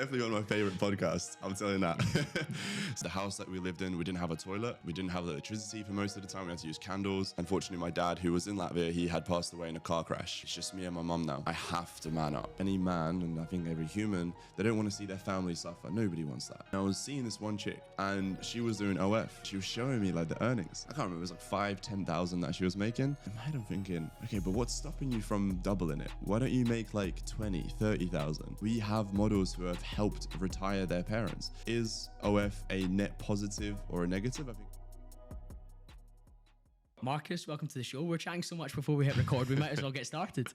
definitely one of my favorite podcasts. I'm telling you that. The house that we lived in, we didn't have a toilet. We didn't have electricity for most of the time. We had to use candles. Unfortunately, my dad, who was in Latvia, he had passed away in a car crash. It's just me and my mum now. I have to man up. Any man, and I think every human, they don't want to see their family suffer. Nobody wants that. And I was seeing this one chick, and she was doing OF. She was showing me like the earnings. I can't remember, it was like 5,000-10,000 that she was making. In my head, I'm thinking, okay, but what's stopping you from doubling it? Why don't you make like 20,000-30,000? We have models who have helped retire their parents. Is OF a net positive or a negative? I think. Markuss, welcome to the show. We're chatting so much before we hit record, we might as well get started.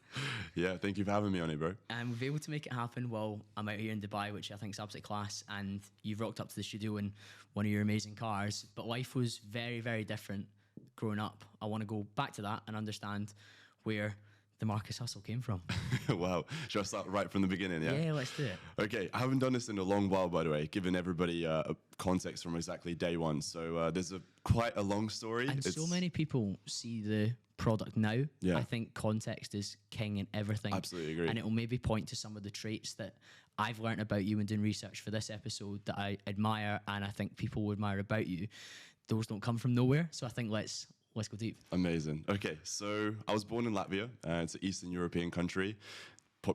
Yeah, thank you for having me on it, bro. And we've been able to make it happen while I'm out here in Dubai, which I think is absolutely class. And you've rocked up to the studio in one of your amazing cars. But life was very, very different growing up. I want to go back to that and understand where the Markuss Hussle came from. Wow. Should I start right from the beginning? Yeah, let's do it. Okay, I haven't done this in a long while, by the way, giving everybody a context from exactly day one. So there's quite a long story. And so many people see the product now. Yeah. I think context is king in everything. Absolutely agree. And it will maybe point to some of the traits that I've learned about you when doing research for this episode that I admire and I think people would admire about you. Those don't come from nowhere. So I think let's go deep. Amazing. Okay, so I was born in Latvia. It's an Eastern European country.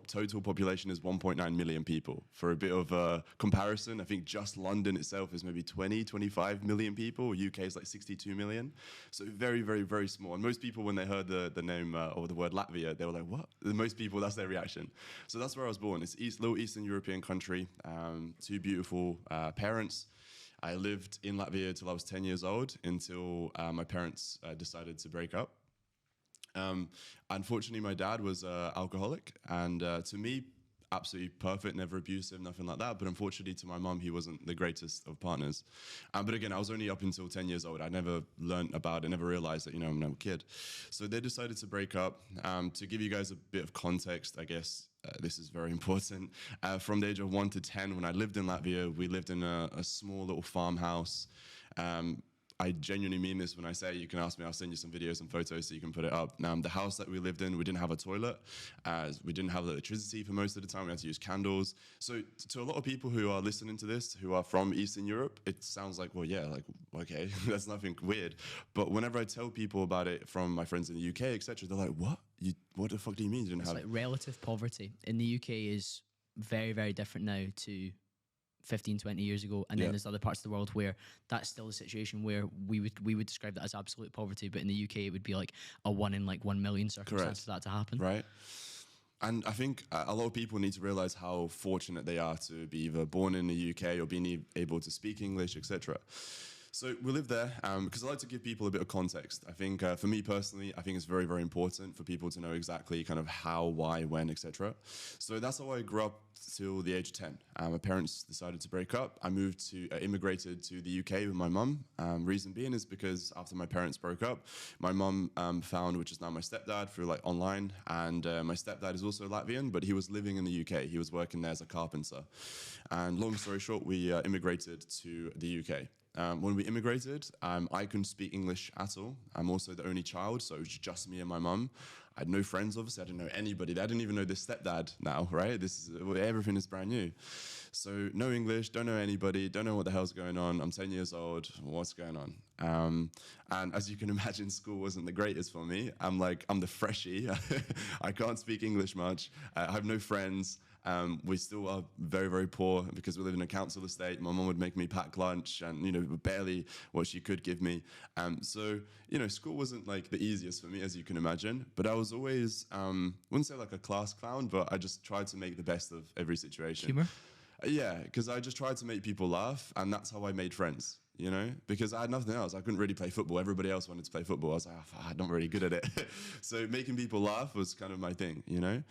Total population is 1.9 million people. For a bit of comparison, I think just London itself is maybe 25 million people. UK is like 62 million. So very, very, very small. And most people, when they heard the name or the word Latvia, they were like, what? Most people, that's their reaction. So that's where I was born. It's little Eastern European country. Two beautiful parents. I lived in Latvia till I was 10 years old, until my parents decided to break up. Unfortunately, my dad was alcoholic, and to me, absolutely perfect, never abusive, nothing like that. But unfortunately, to my mum, he wasn't the greatest of partners. But again, I was only up until 10 years old. I never learned about it, never realized that, I'm no kid. So they decided to break up. To give you guys a bit of context, I guess, this is very important. From the age of 1 to 10, when I lived in Latvia, we lived in a small little farmhouse. I genuinely mean this when I say, you can ask me, I'll send you some videos and photos so you can put it up. The house that we lived in, we didn't have a toilet. We didn't have electricity for most of the time. We had to use candles. So to a lot of people who are listening to this, who are from Eastern Europe, it sounds like, well, yeah, like, okay, that's nothing weird. But whenever I tell people about it from my friends in the UK, etc., they're like, what? What the fuck do you mean you didn't have? It's like relative poverty in the UK is very, very different now to 15, 20 years ago. And then there's other parts of the world where that's still the situation where we would describe that as absolute poverty. But in the UK, it would be like a 1 in like 1 million circumstance for that to happen. Right. And I think a lot of people need to realize how fortunate they are to be either born in the UK or being able to speak English, etc. So we live there because I like to give people a bit of context. I think for me personally, I think it's very, very important for people to know exactly kind of how, why, when, etc. So that's how I grew up till the age of 10. My parents decided to break up. I immigrated to the UK with my mum. Reason being is because after my parents broke up, my mum found, which is now my stepdad, through like online. And my stepdad is also Latvian, but he was living in the UK. He was working there as a carpenter. And long story short, we immigrated to the UK. When we immigrated, I couldn't speak English at all. I'm also the only child, so it was just me and my mum. I had no friends, obviously. I didn't know anybody. I didn't even know this stepdad now, right? Everything is brand new. So no English, don't know anybody, don't know what the hell's going on. I'm 10 years old. What's going on? And as you can imagine, school wasn't the greatest for me. I'm the freshie. I can't speak English much. I have no friends. We still are very, very poor because we live in a council estate. My mum would make me pack lunch and, barely what she could give me. So, school wasn't like the easiest for me, as you can imagine, but I was always, wouldn't say like a class clown, but I just tried to make the best of every situation. Humor? Yeah, because I just tried to make people laugh, and that's how I made friends. Because I had nothing else. I couldn't really play football. Everybody else wanted to play football. I was like, I'm not really good at it. So making people laugh was kind of my thing, and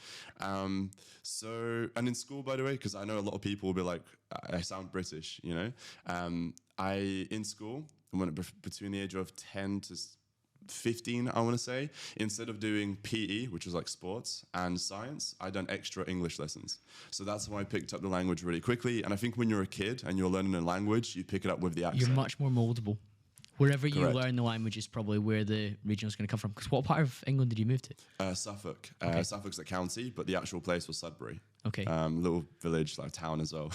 in school, by the way, because I know a lot of people will be like, I sound British, in school, between the age of 10 to 15, I want to say, instead of doing PE, which was like sports, and science, I done extra English lessons. So that's how I picked up the language really quickly. And I think when you're a kid and you're learning a language, you pick it up with the accent. You're much more moldable. Wherever you learn the language is probably where the region is going to come from. Because what part of England did you move to? Suffolk. Okay. Suffolk's a county, but the actual place was Sudbury. Okay. Little village, like town as well.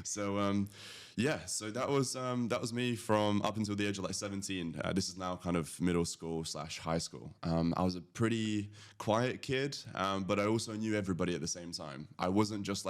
So yeah, so that was me from up until the age of like 17. This is now kind of middle school / high school. I was a pretty quiet kid, but I also knew everybody at the same time. I wasn't just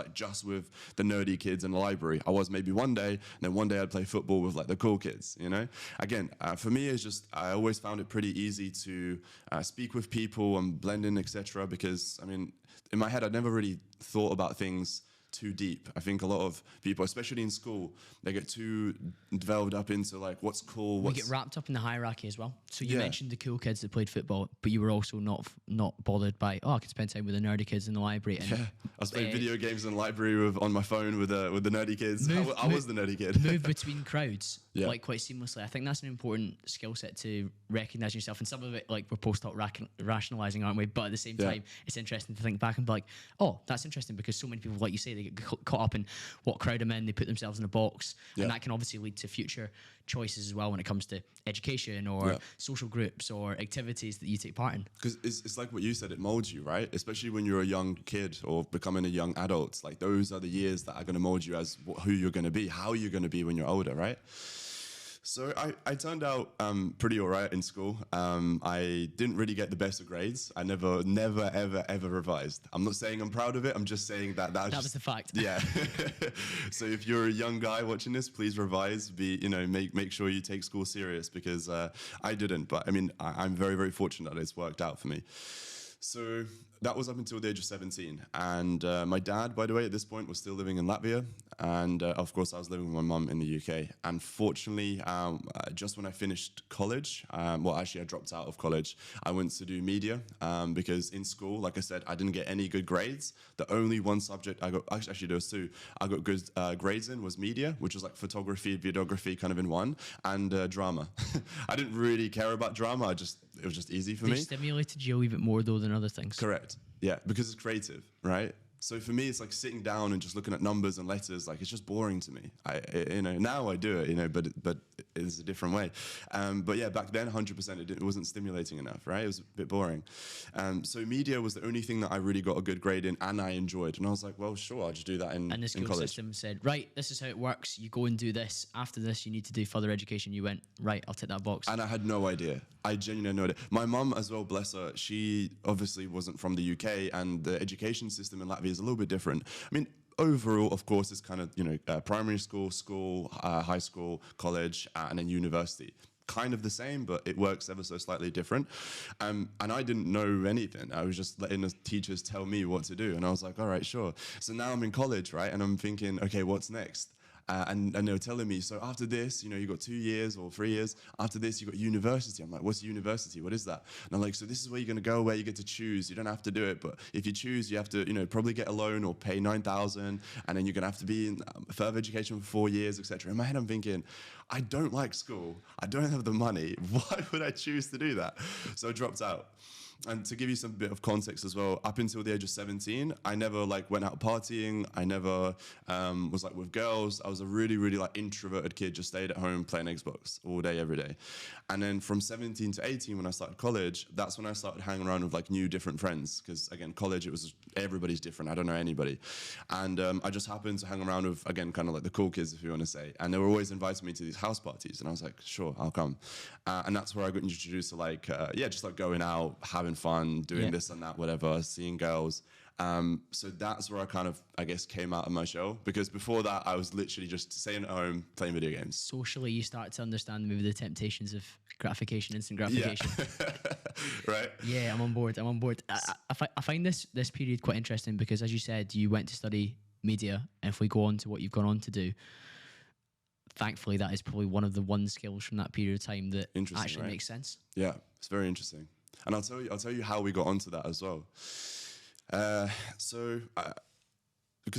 with the nerdy kids in the library. I was maybe one day, and then one day I'd play football with like the cool kids, you know? Again, for me, it's just, I always found it pretty easy to speak with people and blend in, etc. Because, I mean, in my head, I'd never really thought about things too deep. I think a lot of people, especially in school, they get too delved up into like what's cool. We get wrapped up in the hierarchy as well. So you mentioned the cool kids that played football, but you were also not bothered by, I could spend time with the nerdy kids in the library. And, I was playing video games in the library on my phone with the nerdy kids. I was the nerdy kid. Move between crowds like quite seamlessly. I think that's an important skill set to recognize yourself. And some of it, like, we're post-hoc rationalizing, aren't we? But at the same time, it's interesting to think back and be like, oh, that's interesting, because so many people, like you say, they get caught up in what crowd I'm in, they put themselves in a box, and that can obviously lead to future choices as well when it comes to education or social groups or activities that you take part in. Because it's like what you said, it molds you, right? Especially when you're a young kid or becoming a young adult. Like, those are the years that are going to mold you as who you're going to be, how you're going to be when you're older, right? So I turned out pretty all right in school. I didn't really get the best of grades. I never, ever revised. I'm not saying I'm proud of it. I'm just saying that was the fact. Yeah. So if you're a young guy watching this, please revise. Make sure you take school serious, because I didn't. But I mean, I'm very, very fortunate that it's worked out for me. So that was up until the age of 17. And my dad, by the way, at this point was still living in Latvia. And of course, I was living with my mum in the UK. Unfortunately, just when I finished college, actually I dropped out of college, I went to do media because in school, like I said, I didn't get any good grades. The only one subject I got, actually there was two, I got good grades in was media, which was like photography, videography kind of in one, and drama. I didn't really care about drama. It was just easy for me. They stimulated you a wee bit more though than other things. Correct. Yeah, because it's creative, right? So for me, it's like sitting down and just looking at numbers and letters. Like, it's just boring to me. Now I do it, but it's a different way. But yeah, back then, 100%, it wasn't stimulating enough, right? It was a bit boring. So media was the only thing that I really got a good grade in, and I enjoyed. And I was like, well, sure, I'll just do that in college. And the school system said, right, this is how it works. You go and do this. After this, you need to do further education. You went, right, I'll tick that box. And I had no idea. I genuinely had no idea. My mum as well, bless her, she obviously wasn't from the UK, and the education system in Latvia is a little bit different. I mean, overall, of course, it's kind of, primary school, high school, college, and then university. Kind of the same, but it works ever so slightly different. And I didn't know anything. I was just letting the teachers tell me what to do. And I was like, all right, sure. So now I'm in college, right? And I'm thinking, okay, what's next? And they were telling me, so after this, you got 2 years or 3 years. After this, you got university. I'm like, what's university? What is that? And I'm like, so this is where you're going to go, where you get to choose. You don't have to do it. But if you choose, you have to, probably get a loan or pay 9,000. And then you're going to have to be in further education for 4 years, etc. In my head, I'm thinking, I don't like school. I don't have the money. Why would I choose to do that? So I dropped out. And to give you some bit of context as well, up until the age of 17, I never went out partying. I never was with girls. I was a really, really introverted kid, just stayed at home playing Xbox all day, every day. And then from 17 to 18, when I started college, that's when I started hanging around with new different friends. Because again, college, it was everybody's different. I don't know anybody. And I just happened to hang around with, again, kind of the cool kids, if you want to say. And they were always inviting me to these house parties. And I was like, sure, I'll come. And that's where I got introduced to just going out, having fun, doing this and that, whatever, seeing girls. So that's where I kind of, I guess, came out of my shell, because before that, I was literally just staying at home playing video games. Socially, you start to understand maybe the temptations of gratification, instant gratification. Yeah. Right? Yeah, I'm on board. I find this period quite interesting because, as you said, you went to study media. And if we go on to what you've gone on to do, thankfully, that is probably one of the skills from that period of time that actually makes sense. Yeah, it's very interesting. And I'll tell you how we got onto that as well. Because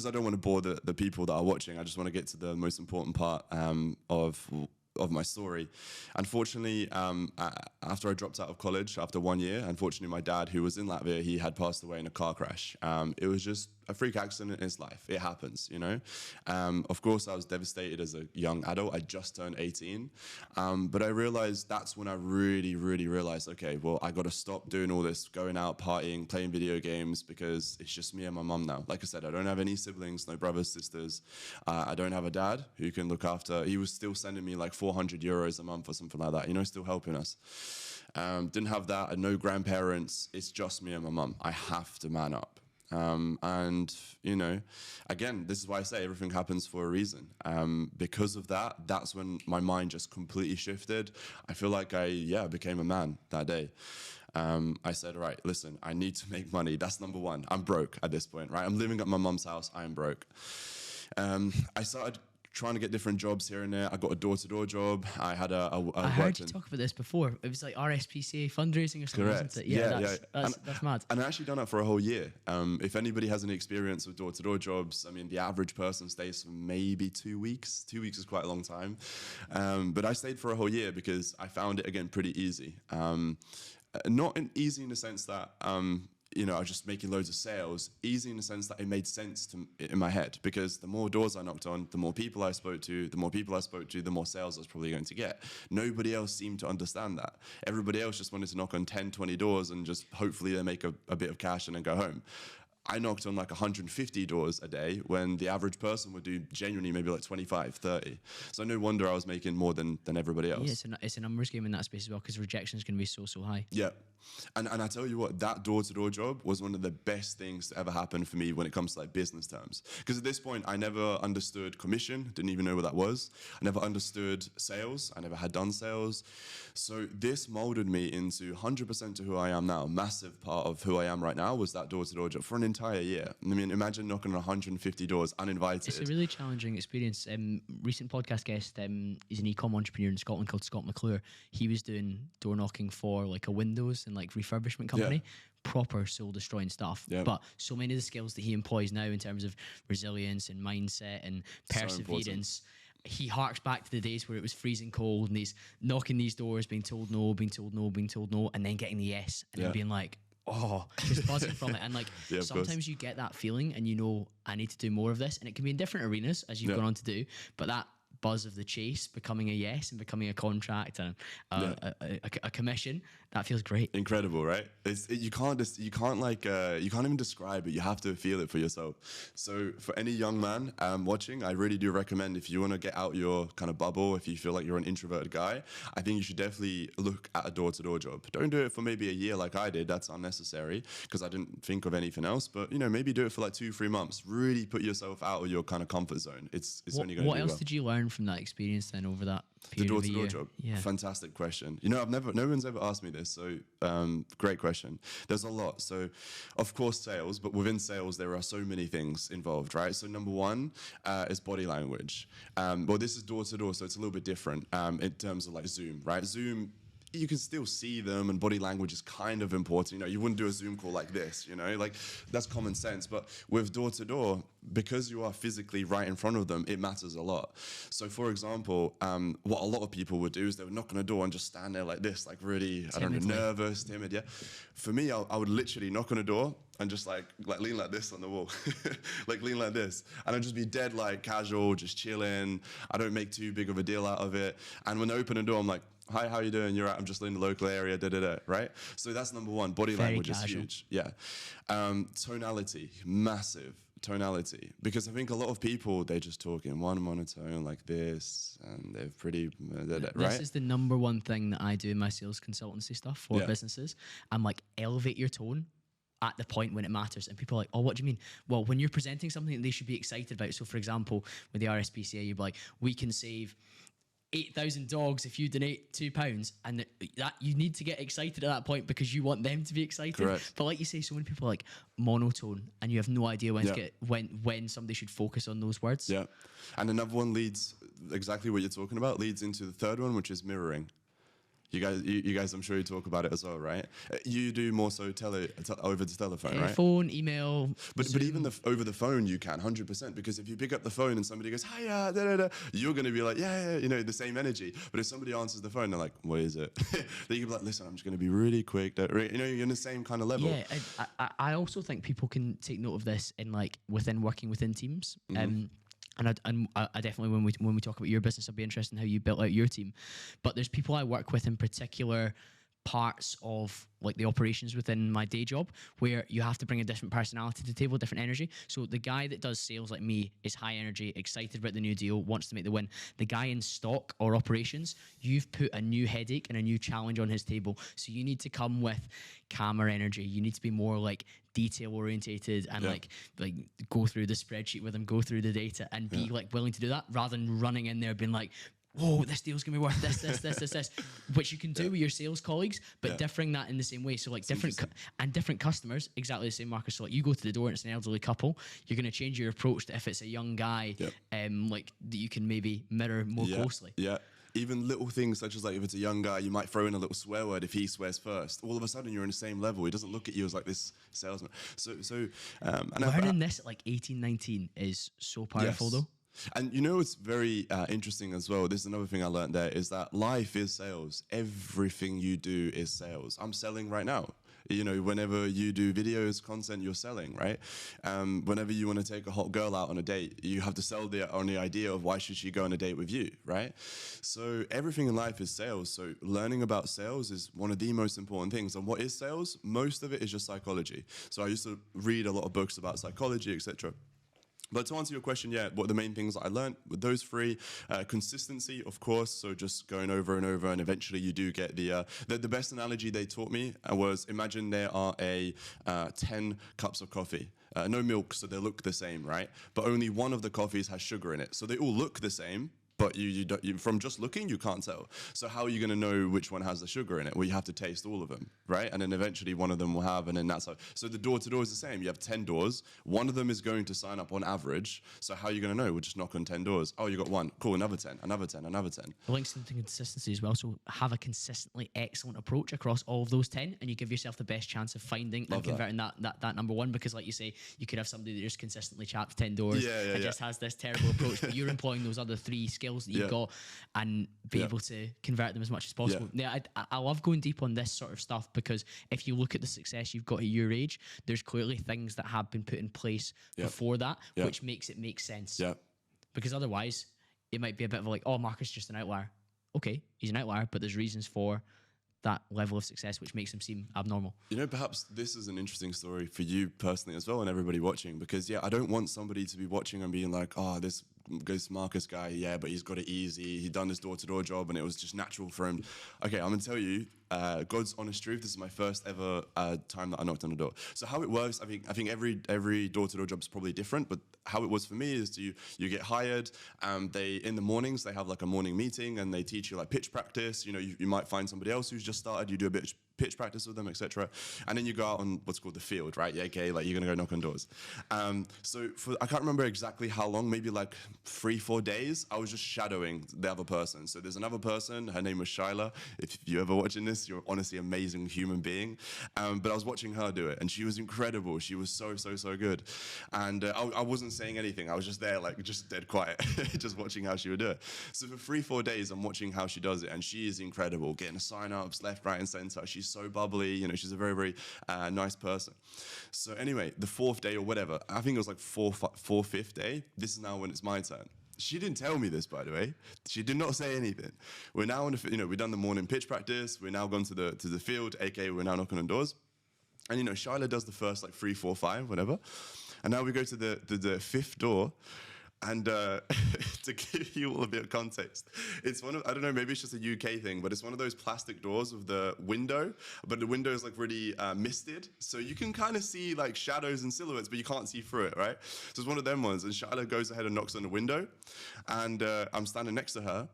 I don't want to bore the people that are watching, I just want to get to the most important part of my story. Unfortunately, after I dropped out of college after 1 year, unfortunately my dad, who was in Latvia, he had passed away in a car crash. It was just a freak accident is life. It happens, you know. Of course, I was devastated as a young adult. I just turned 18. But I realized that's when I really, really realized, okay, well, I got to stop doing all this, going out, partying, playing video games, because it's just me and my mum now. Like I said, I don't have any siblings, no brothers, sisters. I don't have a dad who can look after. He was still sending me like 400 euros a month or something like that, you know, still helping us. Didn't have that. I had no grandparents. It's just me and my mum. I have to man up. And, you know, again, this is why I say everything happens for a reason. Because of that, that's when my mind just completely shifted. I feel like I became a man that day. I said, right, listen, I need to make money. That's number one. I'm broke at this point, right? I'm living at my mum's house. I am broke. I started trying to get different jobs here and there. I got a door-to-door job. I had I heard you talk about this before. It was like RSPCA fundraising or something, correct. wasn't it? That's mad. And I actually done that for a whole year. If anybody has any experience with door-to-door jobs, I mean, the average person stays for maybe 2 weeks. 2 weeks is quite a long time. But I stayed for a whole year because I found it, again, pretty easy. Not easy in the sense that, you know, I was just making loads of sales, easy in the sense that it made sense in my head, because the more doors I knocked on, the more people I spoke to, the more sales I was probably going to get. Nobody else seemed to understand that. Everybody else just wanted to knock on 10, 20 doors and just hopefully they make a bit of cash and then go home. I knocked on like 150 doors a day when the average person would do genuinely maybe like 25, 30. So no wonder I was making more than everybody else. Yeah, it's a numbers game in that space as well, because rejection is going to be so high. Yeah. And I tell you what, that door-to-door job was one of the best things to ever happen for me when it comes to like business terms. Because at this point, I never understood commission, didn't even know what that was. I never understood sales. I never had done sales. So this molded me into 100% to who I am now. Massive part of who I am right now was that door-to-door job for an entire year. I mean, imagine knocking on 150 doors uninvited. It's a really challenging experience. Recent podcast guest, he's an e-com entrepreneur in Scotland called Scott McClure. He was doing door knocking for like a Windows and like refurbishment company. Proper soul destroying stuff. But so many of the skills that he employs now in terms of resilience and mindset and perseverance, he harks back to the days where it was freezing cold and he's knocking these doors, being told no, and then getting the yes and then being like, oh, just buzzing from it. And like sometimes you get that feeling and you know, I need to do more of this, and it can be in different arenas as you've gone on to do, but that buzz of the chase becoming a yes and becoming a contract and a commission, that feels great. Incredible, right? You can't even describe it. You have to feel it for yourself. So for any young man watching, I really do recommend, if you want to get out your kind of bubble, if you feel like you're an introverted guy, I think you should definitely look at a door-to-door job. Don't do it for maybe a year like I did. That's unnecessary because I didn't think of anything else. But, you know, maybe do it for like 2-3 months. Really put yourself out of your kind of comfort zone. It's only going to do well. What else did you learn from that experience then over that period of a year? The door-to-door job. Fantastic question. You know, no one's ever asked me this, so great question. There's a lot. So, of course, sales, but within sales, there are so many things involved, right? So, number one is body language. Well, this is door-to-door, so it's a little bit different in terms of like Zoom, right? Zoom, you can still see them, and body language is kind of important. You know, you wouldn't do a Zoom call like this, you know, like that's common sense. But with door-to-door, because you are physically right in front of them, it matters a lot. So, for example, what a lot of people would do is they would knock on a door and just stand there like this, like really, timidly. I don't know, nervous, timid, yeah. For me, I would literally knock on a door and just like lean like this on the wall, like lean like this. And I'd just be dead like casual, just chilling. I don't make too big of a deal out of it. And when they open a door, I'm like, hi, how you doing? You're right. I'm just in the local area, right? So that's number one. Body language is huge. Yeah. Tonality, massive. Tonality. Because I think a lot of people, they just talk in one monotone like this, and they're pretty, right? This is the number one thing that I do in my sales consultancy stuff for businesses. I'm like, elevate your tone at the point when it matters. And people are like, oh, what do you mean? Well, when you're presenting something that they should be excited about. So for example, with the RSPCA, you're like, we can save 8,000 dogs if you donate £2, and that you need to get excited at that point because you want them to be excited. Correct. But like you say, so many people are like monotone, and you have no idea when somebody should focus on those words. Yeah, and another one leads exactly what you're talking about, leads into the third one, which is mirroring. You guys, I'm sure you talk about it as well, right? You do more so over the telephone, right? Phone, email. But even over the phone, you can 100%, because if you pick up the phone and somebody goes, "Hiya," da, da, da, you're going to be like, yeah, you know, the same energy. But if somebody answers the phone, they're like, "What is it?" Then you can be like, "Listen, I'm just going to be really quick." You know, you're in the same kind of level. Yeah, I also think people can take note of this in like working within teams. And I definitely, when we talk about your business, I'd be interested in how you built out your team. But there's people I work with in particular parts of like the operations within my day job where you have to bring a different personality to the table, different energy. So the guy that does sales like me is high energy, excited about the new deal, wants to make the win. The guy in stock or operations, you've put a new headache and a new challenge on his table. So you need to come with calmer energy. You need to be more like detail orientated and like go through the spreadsheet with him, go through the data and be like willing to do that rather than running in there being like, "Whoa, this deal's gonna be worth this," which you can do with your sales colleagues, but differing that in the same way. So like different customers, exactly the same, Markuss. So like you go to the door and it's an elderly couple, you're gonna change your approach to if it's a young guy, like that you can maybe mirror more closely. Yeah. Even little things such as like if it's a young guy, you might throw in a little swear word if he swears first. All of a sudden you're on the same level. He doesn't look at you as like this salesman. And learning this at like 18, 19 is so powerful though. And you know what's very interesting as well, this is another thing I learned there, is that life is sales. Everything you do is sales. I'm selling right now. You know, whenever you do videos, content, you're selling, right? Whenever you want to take a hot girl out on a date, you have to sell on the idea of why should she go on a date with you, right? So everything in life is sales. So learning about sales is one of the most important things. And what is sales? Most of it is just psychology. So I used to read a lot of books about psychology, etc. But to answer your question, what are the main things that I learned with those three? Consistency, of course, so just going over and over, and eventually you do get the best analogy they taught me was, imagine there are 10 cups of coffee. No milk, so they look the same, right? But only one of the coffees has sugar in it. So they all look the same, but you from just looking, you can't tell. So how are you going to know which one has the sugar in it? Well, you have to taste all of them, right? And then eventually one of them will have, and then that's how. So the door-to-door is the same. You have 10 doors. One of them is going to sign up on average. So how are you going to know? We'll just knock on 10 doors. Oh, you got one. Cool, another 10, another 10, another 10. It links to consistency as well. So have a consistently excellent approach across all of those 10, and you give yourself the best chance of finding and converting that number one. Because like you say, you could have somebody that just consistently chaps 10 doors and just has this terrible approach, but you're employing those other 3 skills that you've got and be able to convert them as much as possible. I love going deep on this sort of stuff because if you look at the success you've got at your age, there's clearly things that have been put in place before that, which makes it make sense. Because otherwise, it might be a bit of like, oh, Markuss is just an outlier. Okay, he's an outlier, but there's reasons for that level of success which makes him seem abnormal. You know, perhaps this is an interesting story for you personally as well and everybody watching, because I don't want somebody to be watching and being like, oh, this Markuss guy, but he's got it easy. He'd done this door-to-door job and it was just natural for him. Okay, I'm gonna tell you, God's honest truth, this is my first ever time that I knocked on a door. So how it works, I think every door-to-door job is probably different, but how it was for me is you get hired, in the mornings they have like a morning meeting and they teach you like pitch practice. You know, you might find somebody else who's just started, you do a bit of pitch practice with them, etc. And then you go out on what's called the field, right? Okay, like you're gonna go knock on doors. So I can't remember exactly how long, maybe like 3-4 days, I was just shadowing the other person. So there's another person, her name was Shyla. If you're ever watching this, you're honestly an amazing human being. But I was watching her do it and she was incredible. She was so good. And I wasn't saying anything. I was just there, like just dead quiet, just watching how she would do it. So for 3-4 days, I'm watching how she does it and she is incredible, getting the sign-ups left, right, and center. She's so bubbly, you know, she's a very nice person. So anyway, the 4th day or whatever, I think it was like 4th day, this is now when it's my turn. She didn't tell me this, by the way. She did not say anything. We're now on the, we've done the morning pitch practice. We're now gone to the field, aka we're now knocking on doors. And Shyla does the first like 3, 4, 5, whatever. And now we go to the 5th door. And to give you all a bit of context, it's one of, I don't know, maybe it's just a UK thing, but it's one of those plastic doors with the window, but the window is like really misted. So you can kind of see like shadows and silhouettes, but you can't see through it, right? So it's one of them ones. And Shyla goes ahead and knocks on the window. And I'm standing next to her.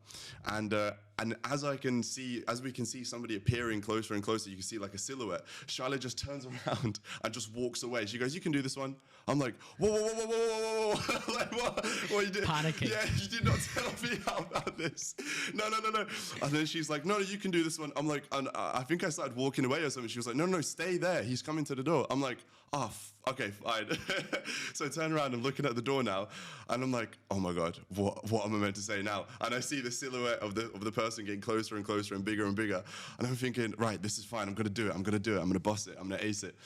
And And as we can see somebody appearing closer and closer, you can see like a silhouette. Charlotte just turns around and just walks away. She goes, "You can do this one." I'm like, "Whoa, whoa, whoa, whoa, whoa, whoa, whoa." Like, what you did? Panicking. Yeah, you did not tell me about this. No. And then she's like, "No, you can do this one." I'm like, and I think I started walking away or something. She was like, "No, stay there. He's coming to the door." I'm like, "Oh, okay, fine." So I turn around and looking at the door now, and I'm like, "Oh my God, what am I meant to say now?" And I see the silhouette of the person getting closer and closer and bigger, and I'm thinking, right, this is fine. I'm gonna do it. I'm gonna boss it. I'm gonna ace it.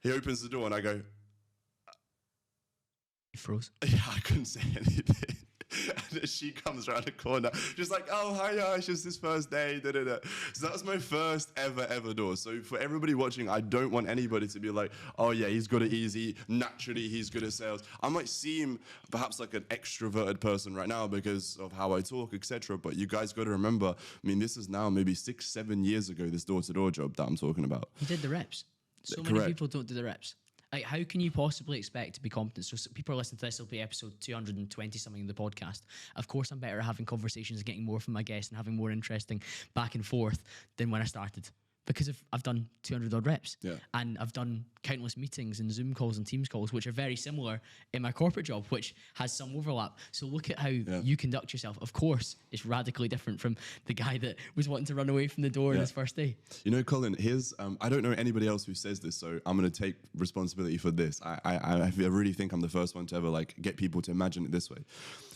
He opens the door, and I go, You froze. yeah, I couldn't say anything. And then she comes around the corner, just like, "Oh, hi, it's just his first day, da da da." So that was my first ever door. So for everybody watching, I don't want anybody to be like, "Oh yeah, he's got it easy. Naturally, he's good at sales." I might seem perhaps like an extroverted person right now because of how I talk, etc. But you guys got to remember, I mean, this is now maybe 6-7 years ago, this door-to-door job that I'm talking about. You did the reps. So Correct. many people don't do the reps. Like, how can you possibly expect to be competent? So people are listening to this, will be episode 220 something of the podcast. Of course, I'm better at having conversations and getting more from my guests and having more interesting back and forth than when I started. Because I've done 200 odd reps. Yeah. And I've done countless meetings and Zoom calls and Teams calls, which are very similar in my corporate job, which has some overlap. So look at how you conduct yourself. Of course, it's radically different from the guy that was wanting to run away from the door on his first day. You know, Colin, here's, I don't know anybody else who says this, so I'm going to take responsibility for this. I really think I'm the first one to ever like get people to imagine it this way.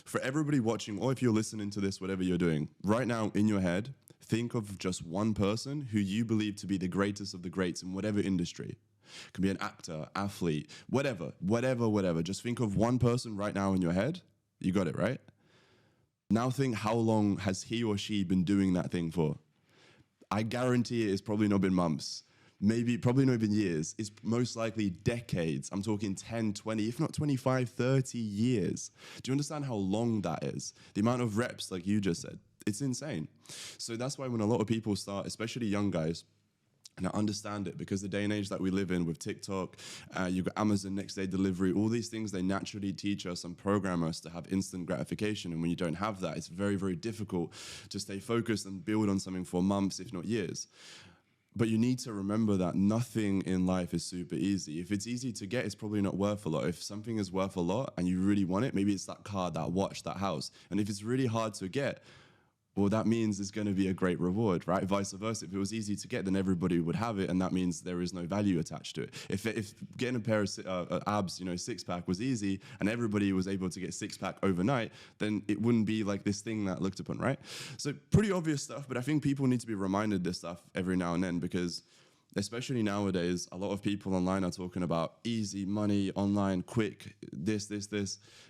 For everybody watching, or if you're listening to this, whatever you're doing, right now in your head, think of just one person who you believe to be the greatest of the greats in whatever industry. It can be an actor, athlete, whatever. Just think of one person right now in your head. You got it, right? Now think, how long has he or she been doing that thing for? I guarantee it's probably not been months. Probably not even years. It's most likely decades. I'm talking 10, 20, if not 25, 30 years. Do you understand how long that is? The amount of reps, like you just said, it's insane. So that's why when a lot of people start, especially young guys, and I understand it because the day and age that we live in with TikTok, you've got Amazon next day delivery, all these things, they naturally teach us and program us to have instant gratification. And when you don't have that, it's very, very difficult to stay focused and build on something for months, if not years. But you need to remember that nothing in life is super easy. If it's easy to get, it's probably not worth a lot. If something is worth a lot and you really want it, maybe it's that car, that watch, that house. And if it's really hard to get, well, that means it's going to be a great reward, right? Vice versa. If it was easy to get, then everybody would have it, and that means there is no value attached to it. If getting a pair of abs, six-pack was easy, and everybody was able to get six-pack overnight, then it wouldn't be like this thing that looked upon, right? So pretty obvious stuff, but I think people need to be reminded this stuff every now and then because especially nowadays, a lot of people online are talking about easy money, online, quick, this.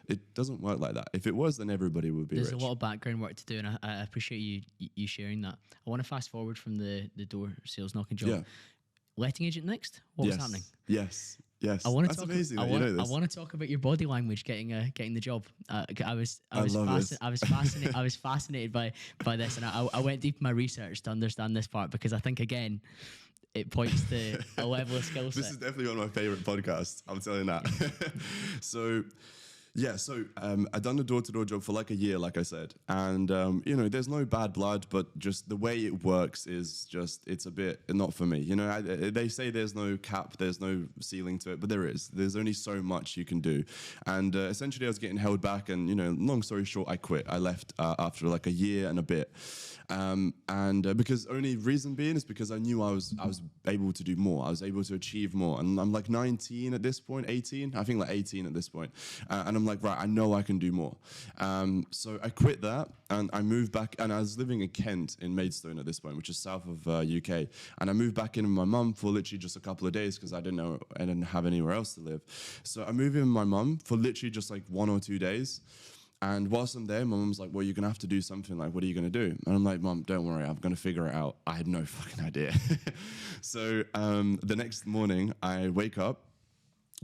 It doesn't work like that. If it was, then everybody would be rich. There's a lot of background work to do, and I appreciate you sharing that. I want to fast forward from the door sales knocking job. Yeah. Letting agent next? What was happening? Yes. I want to That's talk. amazing. I you know this. want to talk about your body language getting the job. I was fascinated by this, and I went deep in my research to understand this part because I think again, it points to a level of skill set. This is definitely one of my favorite podcasts. I'm telling you that. So I've done the door-to-door job for like a year, like I said. And, there's no bad blood, but just the way it works is just, it's a bit not for me. They say there's no cap, there's no ceiling to it, but there is. There's only so much you can do. And essentially I was getting held back and, long story short, I quit. I left after like a year and a bit. Because only reason being is because I knew I was able to do more. I was able to achieve more. And I'm like 19 at this point, 18. I think like 18 at this point. And I'm like, right, I know I can do more. So I quit that and I moved back. And I was living in Kent in Maidstone at this point, which is south of UK. And I moved back in with my mum for literally just a couple of days because I didn't have anywhere else to live. So I moved in with my mum for literally just like 1 or 2 days. And whilst I'm there, my mum's like, well, you're going to have to do something. Like, what are you going to do? And I'm like, Mum, don't worry. I'm going to figure it out. I had no fucking idea. So the next morning, I wake up.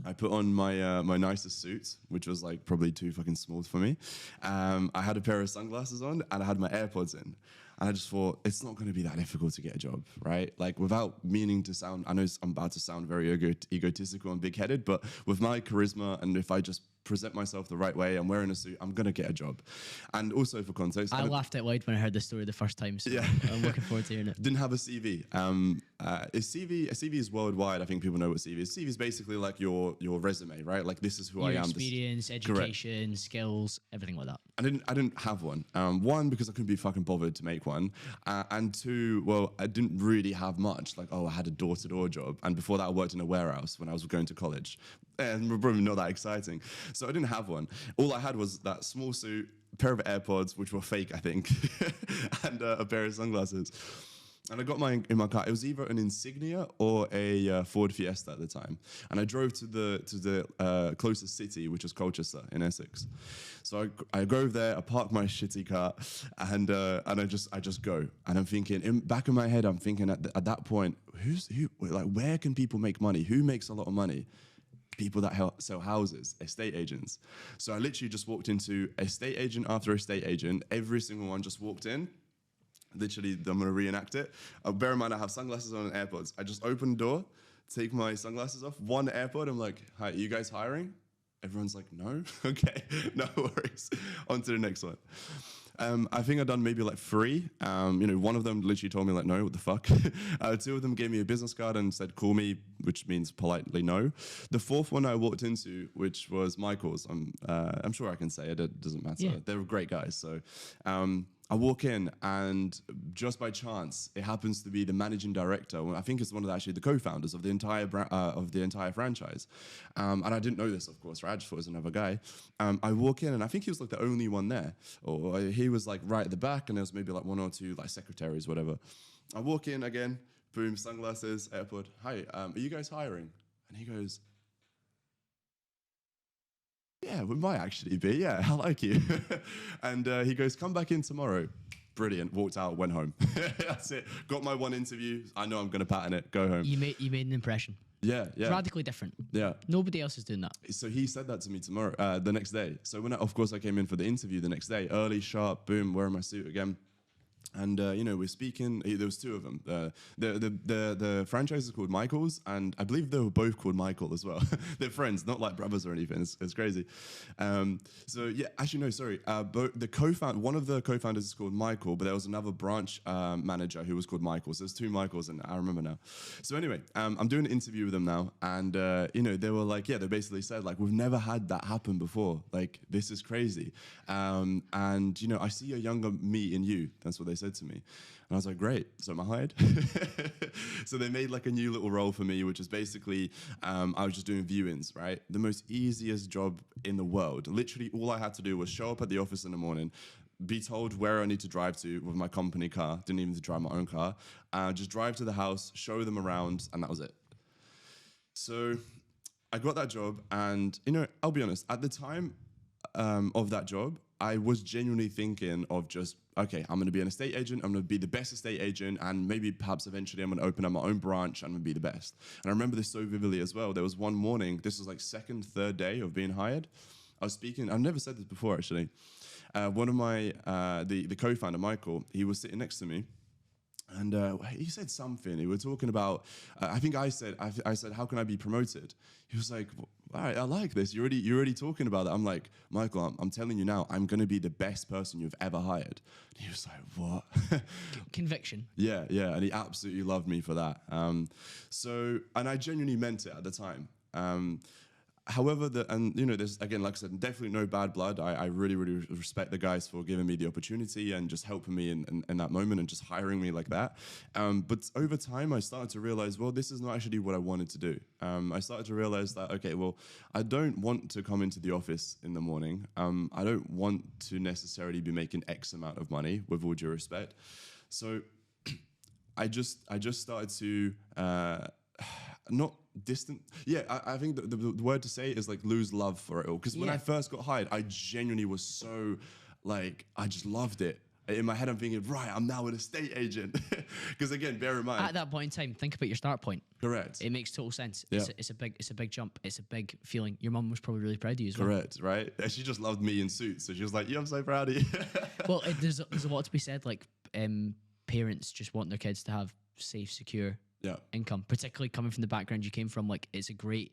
I put on my nicest suit, which was like probably too fucking small for me. I had a pair of sunglasses on and I had my AirPods in. And I just thought, it's not going to be that difficult to get a job, right? Like without meaning to sound, I know I'm about to sound very egotistical and big-headed, but with my charisma and if I just present myself the right way, I'm wearing a suit, I'm going to get a job. And also for context, I laughed out loud when I heard the story the first time, so I'm looking forward to hearing it. Didn't have a CV. A CV is worldwide. I think people know what CV is. CV is basically like your resume, right? Like this is who I am. Experience, education, skills, everything like that. I didn't have one. One, because I couldn't be fucking bothered to make one, and two, well, I didn't really have much. Like, I had a door-to-door job, and before that, I worked in a warehouse when I was going to college, and probably not that exciting. So I didn't have one. All I had was that small suit, a pair of AirPods, which were fake, I think, and a pair of sunglasses. And I got mine in my car. It was either an Insignia or a Ford Fiesta at the time. And I drove to the closest city, which was Colchester in Essex. So I drove there. I parked my shitty car, and I just go. And I'm thinking, back in my head, I'm thinking at that point, where can people make money? Who makes a lot of money? People that sell houses, estate agents. So I literally just walked into estate agent after estate agent. Every single one just walked in. Literally, I'm going to reenact it. Bear in mind, I have sunglasses on and AirPods. I just open the door, take my sunglasses off, one AirPod. I'm like, hi, are you guys hiring? Everyone's like, no. Okay, no worries. On to the next one. I think I've done maybe like 3. One of them literally told me like, no, what the fuck? 2 of them gave me a business card and said, call me, which means politely no. The 4th one I walked into, which was Michael's. I'm sure I can say it. It doesn't matter. Yeah. They're great guys. So I walk in, and just by chance, it happens to be the managing director. Well, I think it's one of the co-founders of the entire franchise. And I didn't know this, of course, right? I just thought it was another guy. I walk in, and I think he was like the only one there, or he was like right at the back, and there was maybe like 1 or 2 like secretaries, whatever. I walk in again, boom, sunglasses, AirPod. Hi, are you guys hiring? And he goes, yeah, we might actually be. Yeah, I like you. And he goes, come back in tomorrow. Brilliant. Walked out, went home. That's it. Got my 1 interview. I know I'm going to pattern it. Go home. You made an impression. Yeah. Radically different. Yeah. Nobody else is doing that. So he said that to me the next day. So of course, I came in for the interview the next day, early, sharp, boom, wearing my suit again. And, we're speaking, there was 2 of them. The franchise is called Michael's, and I believe they were both called Michael as well. They're friends, not like brothers or anything. It's crazy. One of the co-founders is called Michael, but there was another branch manager who was called Michael. So there's 2 Michaels, and I remember now. So anyway, I'm doing an interview with them now, and, they were like, they basically said, like, we've never had that happen before. Like, this is crazy. I see a younger me in you. That's what they said to me. And I was like, great, so am I hired? So they made like a new little role for me, which is basically, I was just doing viewings, right? The most easiest job in the world. Literally all I had to do was show up at the office in the morning, be told where I need to drive to with my company car, didn't even need to drive my own car, just drive to the house, show them around, and that was it. So I got that job, and I'll be honest, at the time of that job, I was genuinely thinking of just, okay, I'm going to be an estate agent. I'm going to be the best estate agent. And maybe perhaps eventually I'm going to open up my own branch. I'm going to be the best. And I remember this so vividly as well. There was one morning, this was like 2nd, 3rd day of being hired. I was speaking, I've never said this before actually. One of my, the co-founder, Michael, he was sitting next to me. And he said something. He was talking about. I think I said, how can I be promoted? He was like, all right, I like this. You're already talking about that. I'm like, Michael, I'm telling you now, I'm going to be the best person you've ever hired. And he was like, what? Conviction. Yeah, and he absolutely loved me for that. And I genuinely meant it at the time. However, there's, again, like I said, definitely no bad blood. I really, really respect the guys for giving me the opportunity and just helping me in that moment and just hiring me like that. But over time, I started to realize, well, this is not actually what I wanted to do. I started to realize that, okay, well, I don't want to come into the office in the morning. I don't want to necessarily be making X amount of money, with all due respect. So I just started to not distant. Yeah, I think the word to say is like lose love for it all. Because when I first got hired, I genuinely was so like, I just loved it. In my head, I'm thinking, right, I'm now an estate agent. Because again, bear in mind, at that point in time, think about your start point. Correct. It makes total sense. Yeah. It's a big jump. It's a big feeling. Your mum was probably really proud of you as well. Correct, right? And she just loved me in suits, so she was like, "Yeah, I'm so proud of you." Well, there's a lot to be said. Like parents just want their kids to have safe, secure income, particularly coming from the background you came from. Like, it's a great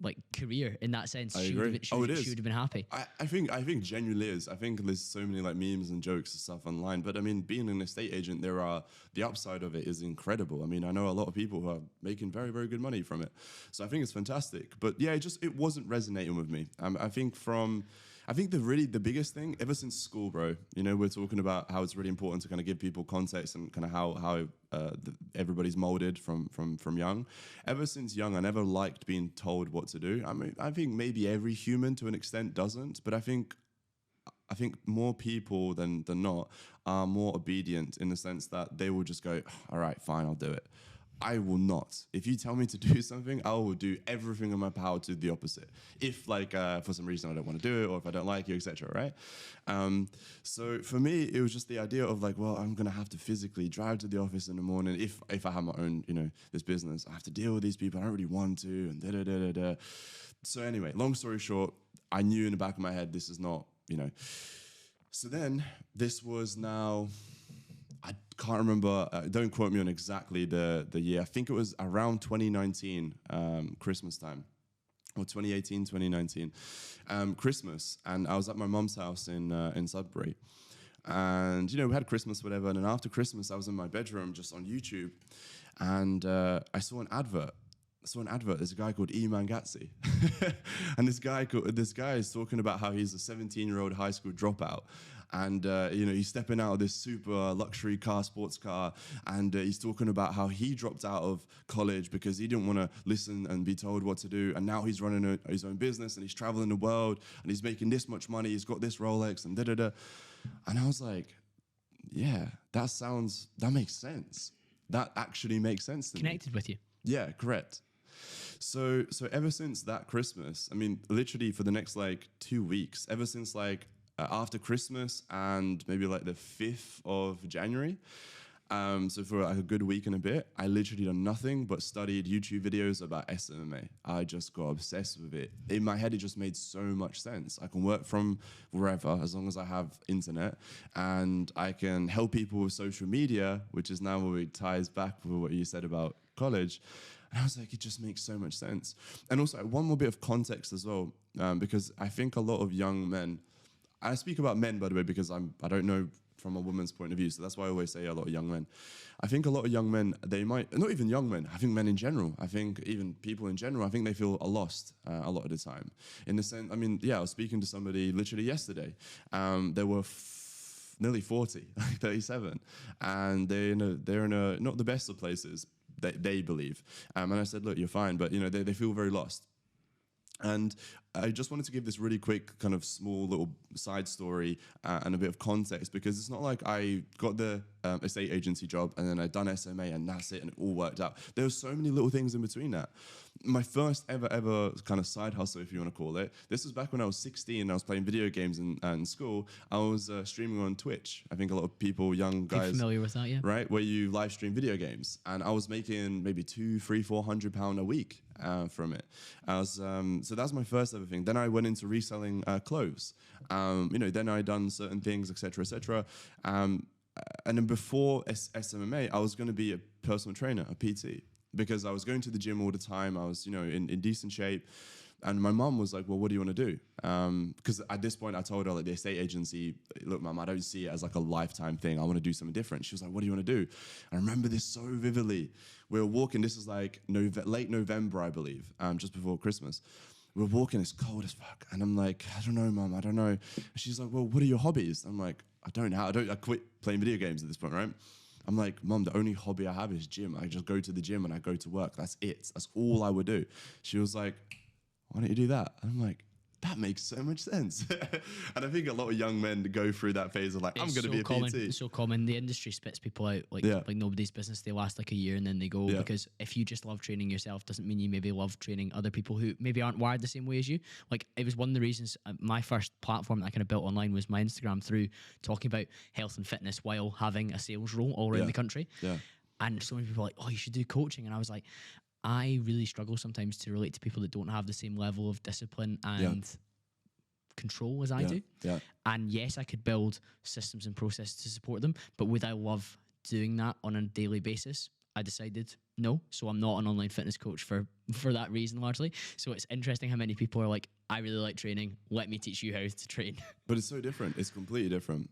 like career in that sense. I She agree. It is. She would have been happy. I think genuinely is. I think there's so many like memes and jokes and stuff online. But I mean, being an estate agent, the upside of it is incredible. I mean, I know a lot of people who are making very, very good money from it. So I think it's fantastic. But yeah, it wasn't resonating with me. I think the biggest thing ever since school, bro, you know, we're talking about how it's really important to kind of give people context and kind of how everybody's molded from young. Ever since young, I never liked being told what to do. I mean, I think maybe every human to an extent doesn't, but I think more people than not are more obedient in the sense that they will just go, all right, fine, I'll do it. I will not. If you tell me to do something, I will do everything in my power to do the opposite. If like for some reason I don't want to do it, or if I don't like you, etc. Right? So for me, it was just the idea of like, well, I'm gonna have to physically drive to the office in the morning. If I have my own, you know, this business, I have to deal with these people. I don't really want to, and da da da da da. So anyway, long story short, I knew in the back of my head this is not, you know. So then this was now. I can't remember, don't quote me on exactly the year. I think it was around 2019, Christmas time, or 2018, 2019, Christmas. And I was at my mum's house in Sudbury. And, you know, we had Christmas, whatever. And then after Christmas, I was in my bedroom just on YouTube. And I saw an advert. There's a guy called Iman Gatsi. And this guy is talking about how he's a 17-year-old high school dropout. And, you know, he's stepping out of this super luxury car, sports car. And he's talking about how he dropped out of college because he didn't want to listen and be told what to do. And now he's running his own business and he's traveling the world and he's making this much money. He's got this Rolex and da-da-da. And I was like, yeah, that makes sense. That actually makes sense to me. Connected with you. Yeah, correct. So ever since that Christmas, I mean, literally for the next like 2 weeks, ever since like after Christmas and maybe like the 5th of January, so for like a good week and a bit, I literally done nothing but studied YouTube videos about SMMA. I just got obsessed with it. In my head, it just made so much sense. I can work from wherever as long as I have internet, and I can help people with social media, which is now where it ties back with what you said about college. And I was like, it just makes so much sense. And also, one more bit of context as well, because I think a lot of young men, I speak about men, by the way, because I don't know from a woman's point of view, so that's why I always say a lot of young men. I think a lot of young men, they might, not even young men, I think men in general, I think even people in general, I think they feel lost a lot of the time. In the sense, I mean, yeah, I was speaking to somebody literally yesterday. They were nearly 40, like 37, and they're in a not the best of places, they believe. And I said, look, you're fine, but you know, they feel very lost. And I just wanted to give this really quick kind of small little side story and a bit of context, because it's not like I got the estate agency job and then I'd done SMA and that's it and it all worked out. There were so many little things in between that. My first ever kind of side hustle, if you want to call it, this was back when I was 16 and I was playing video games in school. I was streaming on Twitch. I think a lot of people, young guys... You're familiar with that, yeah. Right, where you live stream video games. And I was making maybe £200-400 a week from it. So that's my first ever thing. Then I went into reselling clothes. You know, then I done certain things, etc., etc. And then before SMMA, I was going to be a personal trainer, a PT, because I was going to the gym all the time. I was, you know, in decent shape. And my mum was like, well, what do you want to do? Because at this point I told her, like, the estate agency, look, mum, I don't see it as like a lifetime thing. I want to do something different. She was like, what do you want to do? I remember this so vividly. We were walking, this is like late November, I believe, just before Christmas. We were walking, it's cold as fuck. And I'm like, I don't know, mum, I don't know. And she's like, well, what are your hobbies? I'm like, I quit playing video games at this point, right? I'm like, mum, the only hobby I have is gym. I just go to the gym and I go to work. That's it. That's all I would do. She was like, why don't you do that? And I'm like, that makes so much sense. And I think a lot of young men go through that phase of like, I'm going to be a PT. It's so common. The industry spits people out like nobody's business. They last like a year and then they go, because if you just love training yourself, doesn't mean you maybe love training other people who maybe aren't wired the same way as you. Like, it was one of the reasons my first platform that I kind of built online was my Instagram, through talking about health and fitness while having a sales role all around the country. Yeah. And so many people are like, oh, you should do coaching. And I was like, I really struggle sometimes to relate to people that don't have the same level of discipline and control as I do. Yeah. And yes, I could build systems and processes to support them, but would I love doing that on a daily basis? I decided No, so I'm not an online fitness coach for that reason largely. So it's interesting how many people are like, I really like training. Let me teach you how to train. But it's so different. It's completely different.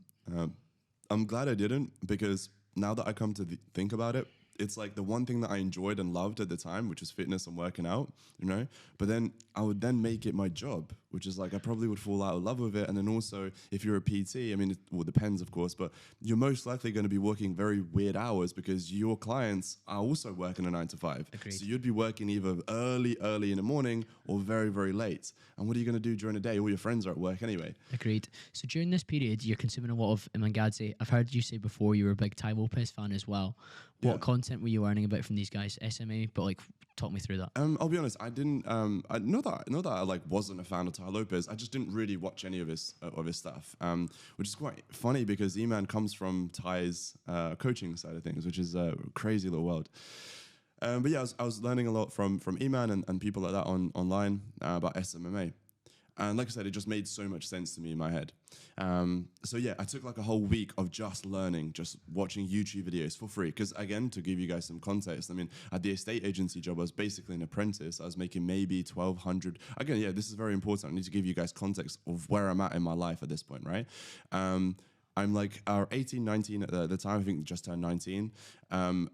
I'm glad I didn't, because now that I come to think about it, it's like the one thing that I enjoyed and loved at the time, which was fitness and working out, you know, but then I would then make it my job, which is like, I probably would fall out of love with it. And then also, if you're a PT, I mean, it depends, of course, but you're most likely going to be working very weird hours because your clients are also working a 9 to 5. Agreed. So you'd be working either early in the morning or very, very late. And what are you going to do during the day? All your friends are at work anyway. Agreed. So during this period, you're consuming a lot of Imangadze. I've heard you say before you were a big Tai Lopez fan as well. What content were you learning about from these guys? SMA, but like, talk me through that. I'll be honest, I didn't. Not that I like wasn't a fan of Tai Lopez. I just didn't really watch any of his stuff, which is quite funny because E-Man comes from Tai's coaching side of things, which is a crazy little world. But yeah, I was learning a lot from E-Man and people like that online about SMMA. And like I said, it just made so much sense to me in my head. So yeah, I took like a whole week of just learning, just watching YouTube videos for free. Because again, to give you guys some context, I mean, at the estate agency job, I was basically an apprentice. I was making maybe 1,200. Again, yeah, this is very important. I need to give you guys context of where I'm at in my life at this point, right? I'm like 18, 19 at the time, I think just turned 19. I'm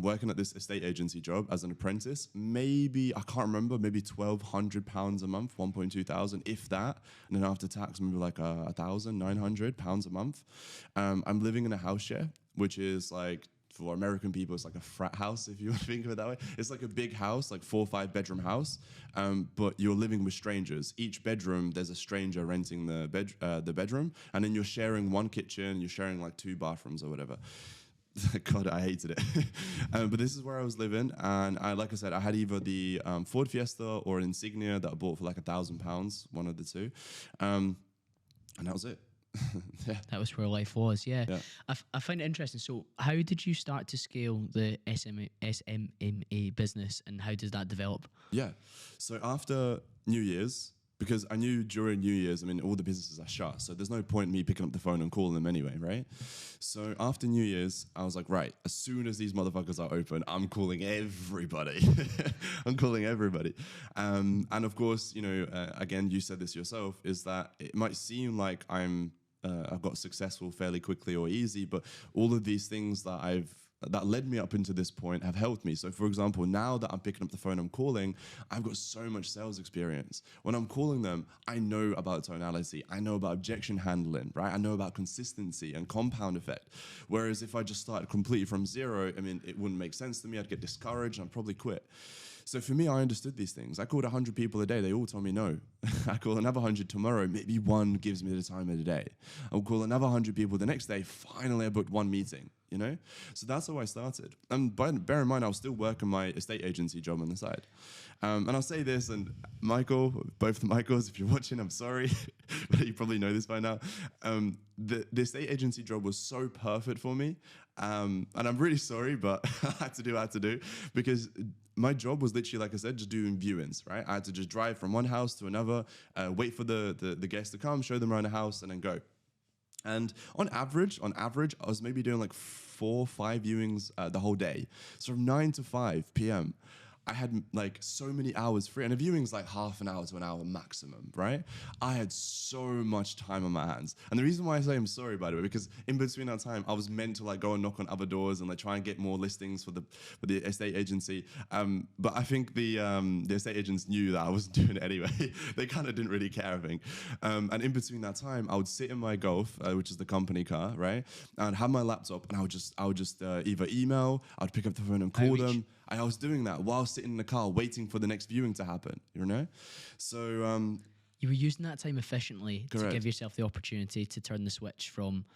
working at this estate agency job as an apprentice. Maybe, I can't remember, maybe £1,200 a month, 1,200, if that. And then after tax, maybe like £1,900 a month. I'm living in a house share, which is like, for American people, it's like a frat house, if you want to think of it that way. It's like a big house, like 4 or 5 bedroom house, but you're living with strangers. Each bedroom, there's a stranger renting the bedroom, and then you're sharing one kitchen, you're sharing like 2 bathrooms or whatever. God, I hated it. But this is where I was living, and like I said, I had either the Ford Fiesta or an Insignia that I bought for like £1,000, one of the two, and that was it. Yeah. That was where life was, yeah. I find it interesting. So how did you start to scale the SMMA business, and how does that develop? Yeah. So after New Year's, because I knew during New Year's, I mean, all the businesses are shut, so there's no point in me picking up the phone and calling them anyway, right? So after New Year's, I was like, right, as soon as these motherfuckers are open, I'm calling everybody. I'm calling everybody. And of course, you know, again, you said this yourself, is that it might seem like I've got successful fairly quickly or easy, but all of these things that led me up into this point have helped me. So for example, now that I'm picking up the phone, I'm calling, I've got so much sales experience. When I'm calling them, I know about tonality, I know about objection handling, right? I know about consistency and compound effect. Whereas if I just started completely from zero, I mean, it wouldn't make sense to me. I'd get discouraged and I'd probably quit. So for me, I understood these things. I called 100 people a day. They all told me no. I call another 100 tomorrow. Maybe one gives me the time of the day. I'll call another 100 people the next day. Finally, I booked one meeting, you know? So that's how I started. And bear in mind, I was still working my estate agency job on the side. And I'll say this, and Michael, both the Michaels, if you're watching, I'm sorry, but you probably know this by now. The estate agency job was so perfect for me. And I'm really sorry, but I had to do what I had to do, because my job was literally, like I said, just doing viewings, right? I had to just drive from one house to another, wait for the guests to come, show them around the house, and then go. And on average, I was maybe doing like 4 or 5 viewings the whole day. So from 9 to 5 p.m., I had like so many hours free, and a viewing's like half an hour to an hour maximum, right? I had so much time on my hands. And the reason why I say I'm sorry, by the way, because in between that time, I was meant to like go and knock on other doors and like try and get more listings for the estate agency. But I think the estate agents knew that I wasn't doing it anyway. They kind of didn't really care, I think. And in between that time, I would sit in my Golf, which is the company car, right? And have my laptop, and I would just either email, I'd pick up the phone and call them. I was doing that while sitting in the car waiting for the next viewing to happen, you know? So... you were using that time efficiently correct. To give yourself the opportunity to turn the switch from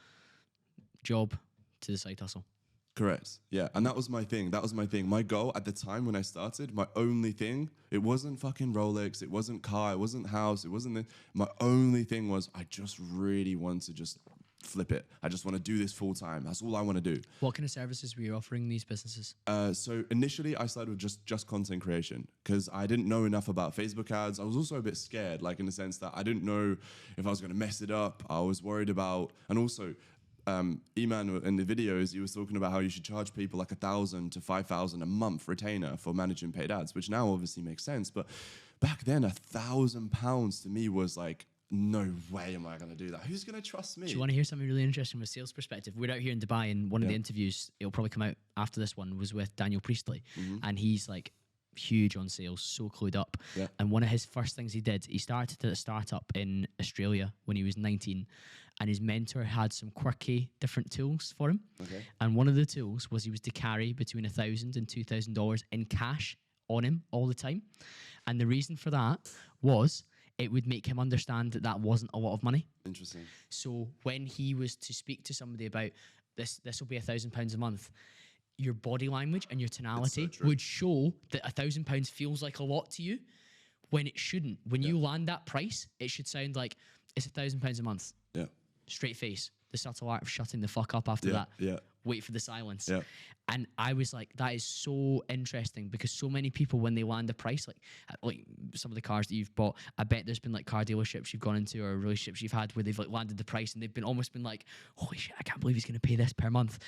job to the side hustle. Correct. Yeah. And that was my thing. My goal at the time when I started, my only thing, it wasn't fucking Rolex, it wasn't car, it wasn't house, it wasn't... My only thing was I just really want to just flip it. I just want to do this full time. That's all I want to do. What kind of services were you offering these businesses? So initially I started with just content creation, because I didn't know enough about Facebook ads. I was also a bit scared, like in the sense that I didn't know if I was going to mess it up. I was worried about, and also Iman in the videos, he was talking about how you should charge people like 1,000 to 5,000 a month retainer for managing paid ads, which now obviously makes sense. But back then, £1,000 to me was like, no way am I going to do that. Who's going to trust me? Do you want to hear something really interesting from a sales perspective? We're out here in Dubai, and one of the interviews, it'll probably come out after this one, was with Daniel Priestley. And he's like huge on sales, so clued up. And one of his first things he did, he started at a startup in Australia when he was 19. And his mentor had some quirky different tools for him. And one of the tools was he was to carry between $1,000 and $2,000 in cash on him all the time. And the reason for that was it would make him understand that that wasn't a lot of money. Interesting. So when he was to speak to somebody about this will be £1,000 a month, your body language and your tonality would show that £1,000 feels like a lot to you when it shouldn't. When you land that price, it should sound like it's £1,000 a month. Yeah. Straight face. The subtle art of shutting the fuck up after that. Yeah. Wait for the silence. Yeah. And I was like, that is so interesting, because so many people, when they land a price, like some of the cars that you've bought, I bet there's been like car dealerships you've gone into or relationships you've had where they've like landed the price and they've been almost been like, holy shit, I can't believe he's going to pay this per month.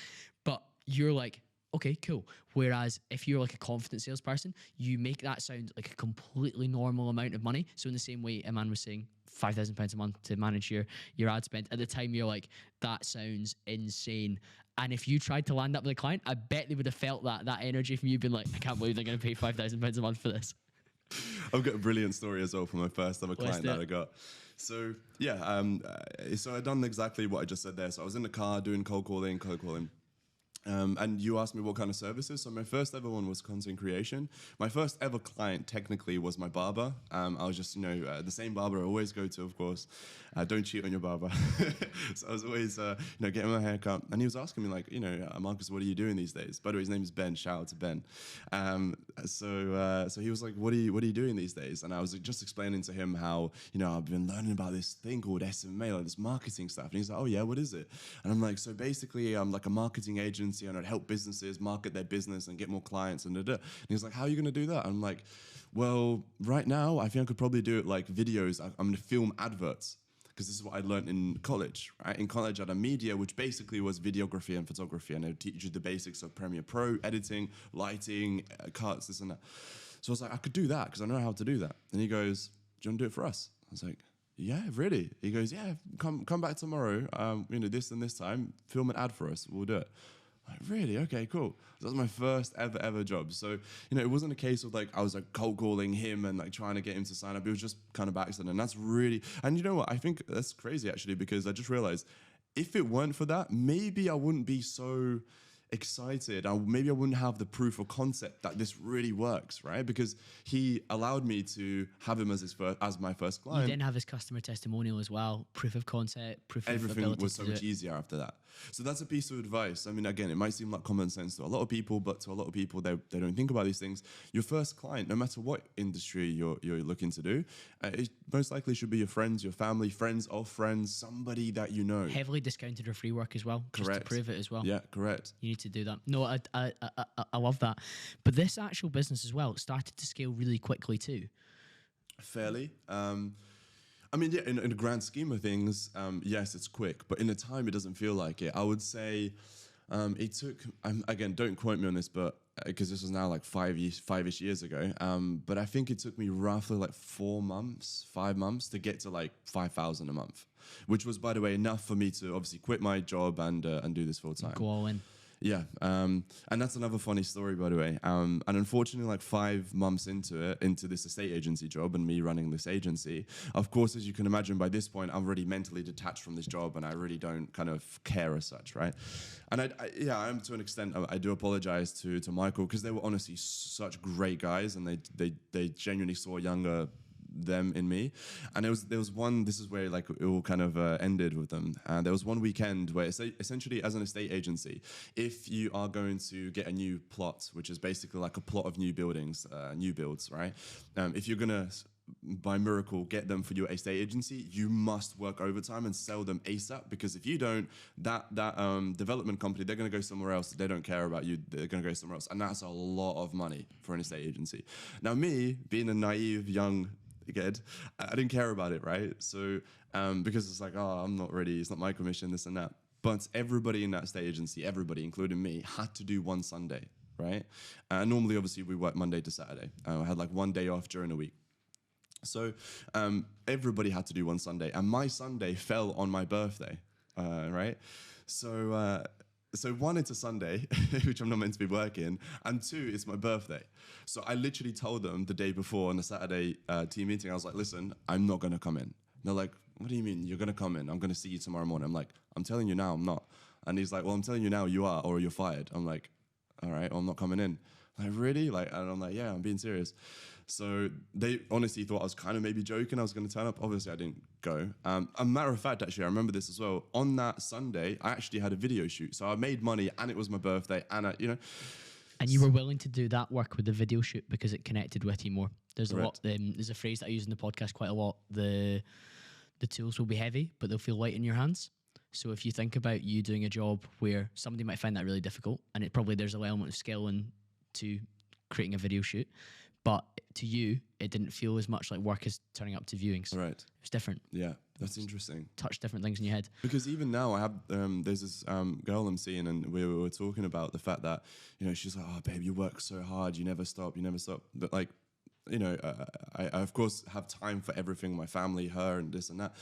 But you're like, okay, cool. Whereas if you're like a confident salesperson, you make that sound like a completely normal amount of money. So in the same way Iman was saying, £5,000 a month to manage your ad spend. At the time, you're like, that sounds insane. And if you tried to land up with a client, I bet they would have felt that energy from you being like, I can't believe they're going to pay £5,000 a month for this. I've got a brilliant story as well from my first ever client that I got. So yeah, so I'd done exactly what I just said there. So I was in the car doing cold calling. And you asked me what kind of services. So my first ever one was content creation. My first ever client technically was my barber. I was just, the same barber I always go to, of course. Don't cheat on your barber. So I was always, getting my hair cut. And he was asking me like, Markuss, what are you doing these days? By the way, his name is Ben. Shout out to Ben. So he was like, what are you doing these days? And I was just explaining to him how, I've been learning about this thing called SMMA, like this marketing stuff. And he's like, oh yeah, what is it? And I'm like, so basically I'm like a marketing agency, and I'd help businesses market their business and get more clients and da-da. And he's like, how are you going to do that? I'm like, well, right now I think I could probably do it like videos. I'm going to film adverts, because this is what I learned in college, right? In college I had a media, which basically was videography and photography, and they would teach you the basics of Premiere Pro, editing, lighting, cuts, this and that. So I was like, I could do that because I know how to do that. And he goes, do you want to do it for us? I was like, yeah, really? He goes, yeah, come back tomorrow, this and this time, film an ad for us, we'll do it. Like, really? Okay, cool. That was my first ever job. So, it wasn't a case of like, I was like cold calling him and like trying to get him to sign up. It was just kind of by accident. And that's really, and you know what? I think that's crazy actually, because I just realized if it weren't for that, maybe I wouldn't be so excited. Maybe I wouldn't have the proof or concept that this really works, right? Because he allowed me to have him as my first client. You then have his customer testimonial as well, proof of concept, proof of ability. Everything was so much easier after that. So that's a piece of advice. I mean, again, it might seem like common sense to a lot of people, but to a lot of people, they don't think about these things. Your first client, no matter what industry you're looking to do, it most likely should be your friends, your family, friends of friends, somebody that you know. Heavily discounted or free work as well, correct. Just to prove it as well. Yeah, correct. You need to do that. No, I love that. But this actual business as well started to scale really quickly too. Fairly. I mean, yeah, in the grand scheme of things, yes, it's quick, but in the time, it doesn't feel like it. I would say it took, again, don't quote me on this, but because this was now like five-ish years ago, but I think it took me roughly like 5 months to get to like 5,000 a month, which was, by the way, enough for me to obviously quit my job and do this full time. Go all in. Yeah, and that's another funny story, by the way. And unfortunately, like 5 months into this estate agency job and me running this agency, of course, as you can imagine, by this point, I'm already mentally detached from this job, and I really don't kind of care as such, right? And I am to an extent. I do apologize to Michael, because they were honestly such great guys, and they genuinely saw younger them in me. And there was one, this is where like it all kind of ended with them, and there was one weekend where essentially, as an estate agency, if you are going to get a new plot, which is basically like a plot of new buildings, new builds, right, if you're gonna by miracle get them for your estate agency, you must work overtime and sell them ASAP, because if you don't, that development company, they're going to go somewhere else. They don't care about you. They're going to go somewhere else, and that's a lot of money for an estate agency. Now, me being a naive young kid, I didn't care about it, right? So because it's like, oh, I'm not ready, it's not my commission, this and that. But everybody in that state agency, everybody, including me, had to do one Sunday, right? Normally, obviously, we work Monday to Saturday. I had like one day off during the week. So everybody had to do one Sunday, and my Sunday fell on my birthday, right? So one, it's a Sunday, which I'm not meant to be working, and two, it's my birthday. So I literally told them the day before on the Saturday team meeting, I was like, listen, I'm not going to come in. And they're like, what do you mean you're going to come in? I'm going to see you tomorrow morning. I'm like, I'm telling you now, I'm not. And he's like, well, I'm telling you now, you are, or you're fired. I'm like, all right, well, I'm not coming in. Like, really? Like, and I'm like, yeah, I'm being serious. So they honestly thought I was kind of maybe joking. I was going to turn up. Obviously, I didn't go. A matter of fact, actually, I remember this as well. On that Sunday, I actually had a video shoot. So I made money, and it was my birthday, and And you were willing to do that work with the video shoot because it connected with you more. There's Correct. a lot. There's a phrase that I use in the podcast quite a lot. The tools will be heavy, but they'll feel light in your hands. So if you think about you doing a job where somebody might find that really difficult, and there's an element of skill into creating a video shoot, but to you, it didn't feel as much like work as turning up to viewings. Right. It was different. Yeah, that's interesting. Touch different things in your head. Because even now, I have there's this girl I'm seeing, and we were talking about the fact that she's like, oh babe, you work so hard, you never stop. But like, I of course have time for everything, my family, her, and this and that.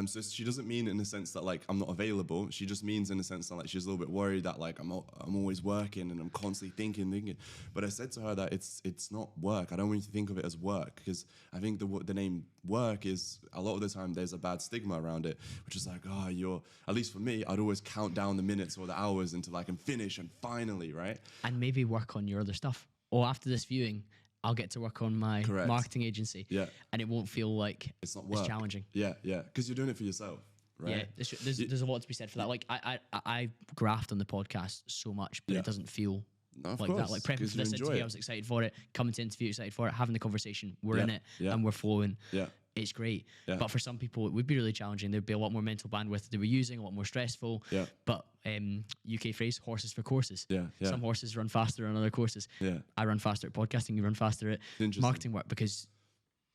So she doesn't mean in the sense that like I'm not available. She just means in the sense that like she's a little bit worried that like I'm always working and I'm constantly thinking. But I said to her that it's not work. I don't want you to think of it as work, because I think the name work is, a lot of the time there's a bad stigma around it, which is like, oh, you're, at least for me, I'd always count down the minutes or the hours until I can finish and finally, right? And maybe work on your other stuff. Or after this viewing, I'll get to work on my marketing agency. Yeah. And it won't feel like it's not work. It's challenging. Yeah, yeah. Because you're doing it for yourself, right? Yeah, there's a lot to be said for that. Like, I graft on the podcast so much, but it doesn't feel like that. Like, prepping for this interview, I was excited for it. Coming to interview, excited for it. Having the conversation, we're in it, and we're flowing. Yeah. It's great. Yeah. But for some people, it would be really challenging. There'd be a lot more mental bandwidth they were using, a lot more stressful. Yeah. But UK phrase, horses for courses. Yeah. Yeah. Some horses run faster on other courses. Yeah. I run faster at podcasting, you run faster at marketing work, because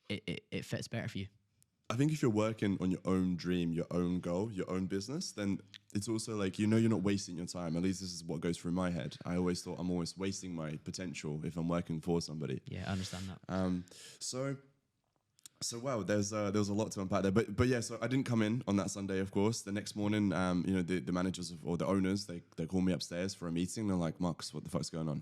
it fits better for you. I think if you're working on your own dream, your own goal, your own business, then it's also like, you're not wasting your time. At least this is what goes through my head. I always thought I'm always wasting my potential if I'm working for somebody. Yeah, I understand that. So wow, there was a lot to unpack there, but yeah. So I didn't come in on that Sunday, of course. The next morning, the managers or the owners, they call me upstairs for a meeting. They're like, Markuss, what the fuck's going on?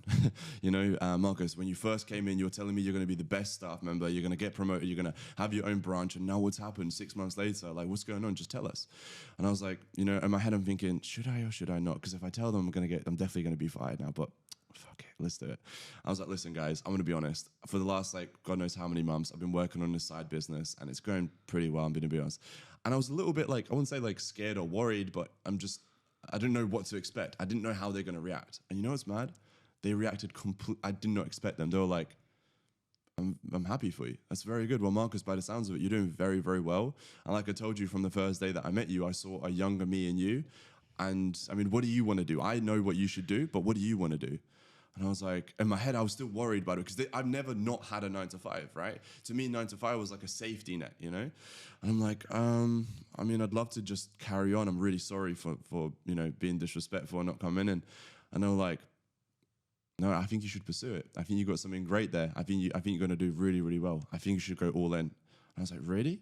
Markuss, when you first came in, you were telling me you're going to be the best staff member, you're going to get promoted, you're going to have your own branch, and now what's happened 6 months later? Like, what's going on? Just tell us. And I was like, in my head, I'm thinking, should I or should I not? Because if I tell them, I'm definitely going to be fired now. But fuck it, let's do it. I was like, listen, guys, I'm going to be honest. For the last, God knows how many months, I've been working on this side business, and it's going pretty well, I'm going to be honest. And I was a little bit I wouldn't say scared or worried, but I didn't know what to expect. I didn't know how they're going to react. And you know what's mad? They reacted I did not expect them. They were like, I'm happy for you. That's very good. Well, Markuss, by the sounds of it, you're doing very, very well. And like I told you from the first day that I met you, I saw a younger me in you. And I mean, what do you want to do? I know what you should do, but what do you want to do? And I was like, in my head, I was still worried about it, because I've never not had a 9 to 5, right? To me, 9 to 5 was like a safety net, And I'm like, I'd love to just carry on. I'm really sorry for being disrespectful and not coming in. And they were like, no, I think you should pursue it. I think you got something great there. I think you're going to do really, really well. I think you should go all in. And I was like, really?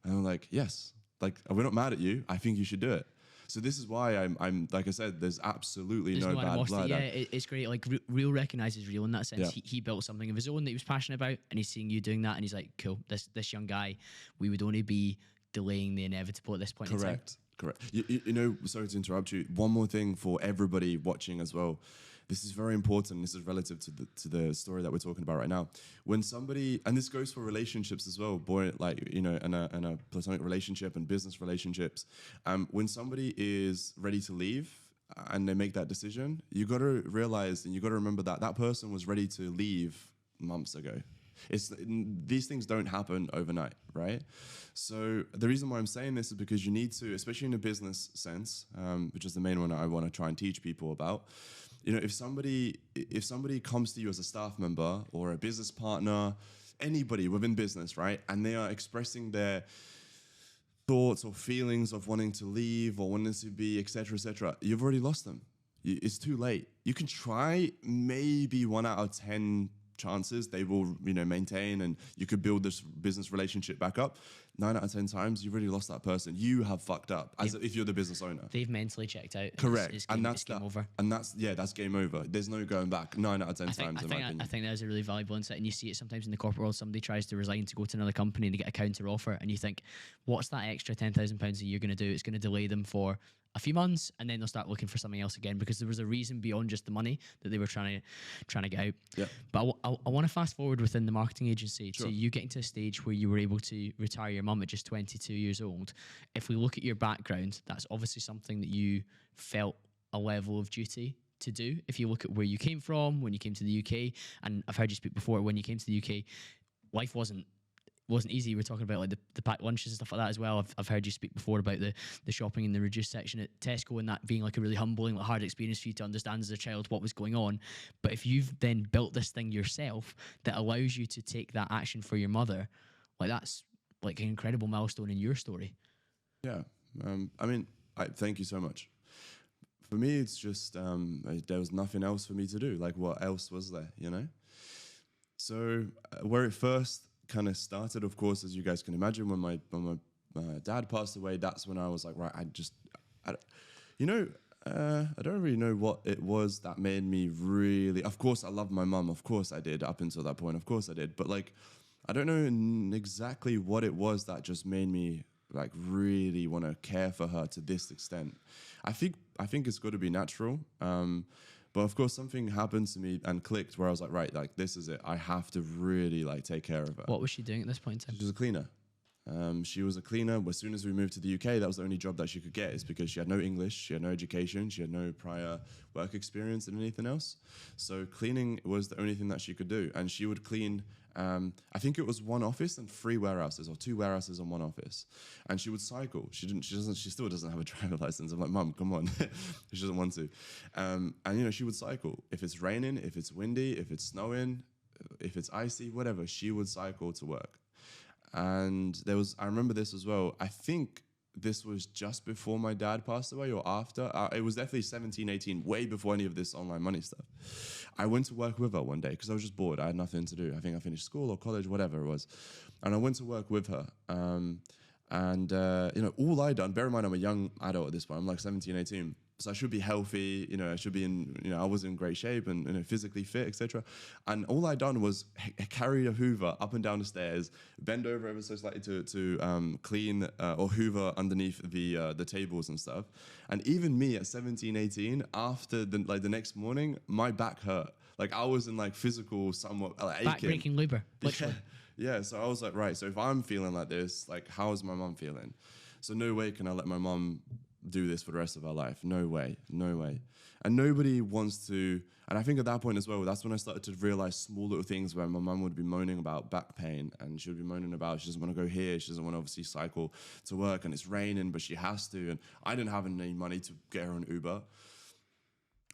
And I'm like, yes. We're not mad at you. I think you should do it. So this is why I'm like I said, there's absolutely no bad blood. Yeah, it's great. Like, real recognizes real in that sense. Yeah. He built something of his own that he was passionate about, and he's seeing you doing that, and he's like, cool, this young guy, we would only be delaying the inevitable at this point in time. Correct. Sorry to interrupt you. One more thing for everybody watching as well. This is very important. This is relative to the story that we're talking about right now. When somebody, and this goes for relationships as well, in a platonic relationship and business relationships, when somebody is ready to leave and they make that decision, you got to realize and you got to remember that that person was ready to leave months ago. These things don't happen overnight, right? So the reason why I'm saying this is because you need to, especially in a business sense, which is the main one I want to try and teach people about. If somebody comes to you as a staff member or a business partner, anybody within business, right, and they are expressing their thoughts or feelings of wanting to leave or wanting to be, etc., you've already lost them. It's too late. You can try, maybe 1 out of 10 chances they will, maintain, and you could build this business relationship back up. 9 out of 10 times, you've already lost that person. You have fucked up as if you're the business owner. They've mentally checked out. Correct. It's and that's game over. And that's game over. There's no going back. 9 out of 10 times, in my opinion. I think that is a really valuable insight, and you see it sometimes in the corporate world. Somebody tries to resign to go to another company and they get a counter offer, and you think, what's that extra £10,000 a year going to do? It's going to delay them for a few months, and then they'll start looking for something else again, because there was a reason beyond just the money that they were trying to get out. Yeah. But I want to fast forward within the marketing agency Sure. to you getting to a stage where you were able to retire your mum at just 22 years old. If we look at your background, that's obviously something that you felt a level of duty to do. If you look at where you came from, when you came to the UK, and I've heard you speak before, when you came to the UK, life wasn't easy. We're talking about like the packed lunches and stuff like that as well. I've heard you speak before about the shopping in the reduced section at Tesco, and that being like a really humbling, like hard experience for you to understand as a child what was going on. But if you've then built this thing yourself that allows you to take that action for your mother, like that's like an incredible milestone in your story. Yeah. Thank you so much. For me, it's just, there was nothing else for me to do. Like, what else was there, So where it first kind of started, of course, as you guys can imagine, when my dad passed away, that's when I was like, right, I don't really know what it was that made me really, of course, I love my mum. Of course I did up until that point. Of course I did. But like, I don't know exactly what it was that just made me like really want to care for her to this extent. I think it's got to be natural. But of course, something happened to me and clicked where I was like, right, like this is it. I have to really like take care of her. What was she doing at this point in time? She was a cleaner. She was a cleaner. As soon as we moved to the UK, that was the only job that she could get. It's because she had no English, she had no education, she had no prior work experience in anything else. So cleaning was the only thing that she could do. And she would clean, I think it was one office and 3 warehouses, or 2 warehouses and 1 office. And she would cycle. She still doesn't have a driver license. I'm like, Mum, come on. She doesn't want to. And she would cycle. If it's raining, if it's windy, if it's snowing, if it's icy, whatever, she would cycle to work. And I remember this as well. I think this was just before my dad passed away or after. It was definitely 17, 18, way before any of this online money stuff. I went to work with her one day because I was just bored. I had nothing to do. I think I finished school or college, whatever it was. And I went to work with her. All I done, bear in mind I'm a young adult at this point. I'm like 17, 18. So I should be healthy, I should be I was in great shape and physically fit, etc. And all I done was carry a Hoover up and down the stairs, bend over ever so slightly to clean or Hoover underneath the tables and stuff. And even me at 17, 18, after the next morning, my back hurt. Like I was in like physical, somewhat like, aching. Back-breaking labor, literally. Yeah, so I was like, right, so if I'm feeling like this, like how is my mum feeling? So no way can I let my mum do this for the rest of our life. No way. And nobody wants to, and I think at that point as well, that's when I started to realize small little things where my mum would be moaning about back pain, and she would be moaning about she doesn't want to go here, she doesn't want to obviously cycle to work, and it's raining, but she has to, and I didn't have any money to get her an Uber.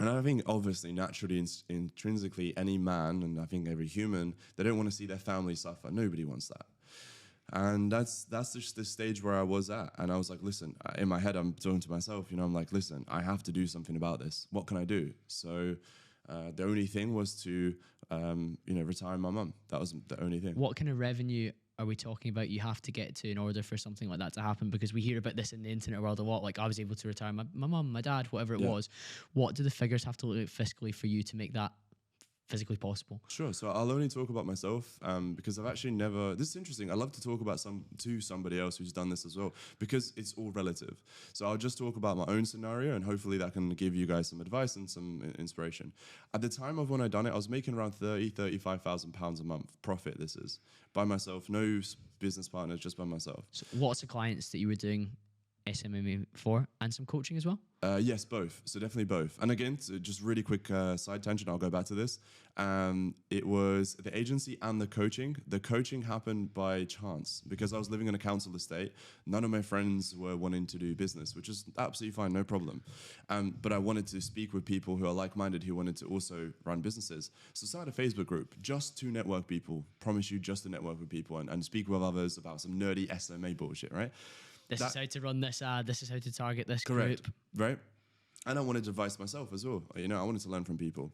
And I think obviously, naturally, intrinsically, any man, and I think every human, they don't want to see their family suffer. Nobody wants that. And that's just the stage where I was at. And I was like, listen, in my head, I'm talking to myself, I'm like, listen, I have to do something about this. What can I do? So the only thing was to, retire my mum. That was the only thing. What kind of revenue are we talking about you have to get to in order for something like that to happen? Because we hear about this in the internet world a lot. Like I was able to retire my mum, my dad, whatever it was. What do the figures have to look like fiscally for you to make that physically possible? Sure. So I'll only talk about myself because I've actually never, this is interesting. I love to talk about somebody else who's done this as well, because it's all relative. So I'll just talk about my own scenario, and hopefully that can give you guys some advice and some inspiration. At the time of when I done it, I was making around £35,000 a month profit. This is by myself, no business partners, just by myself. So what's the clients that you were doing SMMA for, and some coaching as well? Yes, both. So definitely both. And again, so just really quick side tangent, I'll go back to this. It was the agency and the coaching. The coaching happened by chance because I was living in a council estate. None of my friends were wanting to do business, which is absolutely fine, no problem. But I wanted to speak with people who are like-minded, who wanted to also run businesses. So I started a Facebook group just to network people, promise you just to network with people and speak with others about some nerdy SMA bullshit, right? This is how to run this ad. This is how to target this Correct. group. Right. And I wanted advice myself as well. You know, I wanted to learn from people.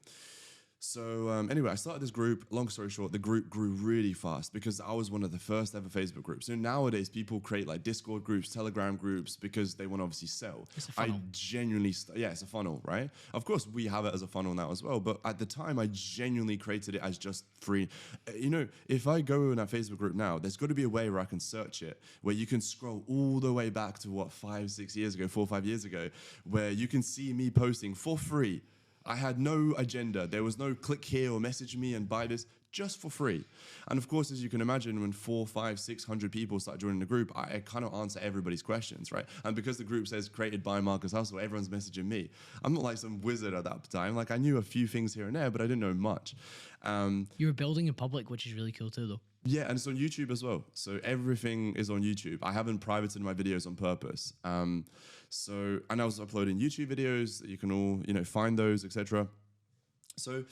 So anyway, I started this group. Long story short, the group grew really fast because I was one of the first ever Facebook groups. So nowadays, people create like Discord groups, Telegram groups because they want to obviously sell. It's a funnel. I genuinely, it's a funnel, right? Of course, we have it as a funnel now as well. But at the time, I genuinely created it as just free. You know, if I go in that Facebook group now, there's got to be a way where I can search it, where you can scroll all the way back to what, 5, 6 years ago, 4, 5 years ago, where you can see me posting for free. I had no agenda. There was no click here or message me and buy this, just for free. And of course, as you can imagine, when 400, 500, 600 people start joining the group, I kind of answer everybody's questions, right? And because the group says created by Markuss Hussle, everyone's messaging me. I'm not like some wizard at that time. Like I knew a few things here and there, but I didn't know much. You were building in public, which is really cool too, though. Yeah, and it's on YouTube as well. So everything is on YouTube. I haven't privated my videos on purpose. And I was uploading YouTube videos. You can all, you know, find those, etc. So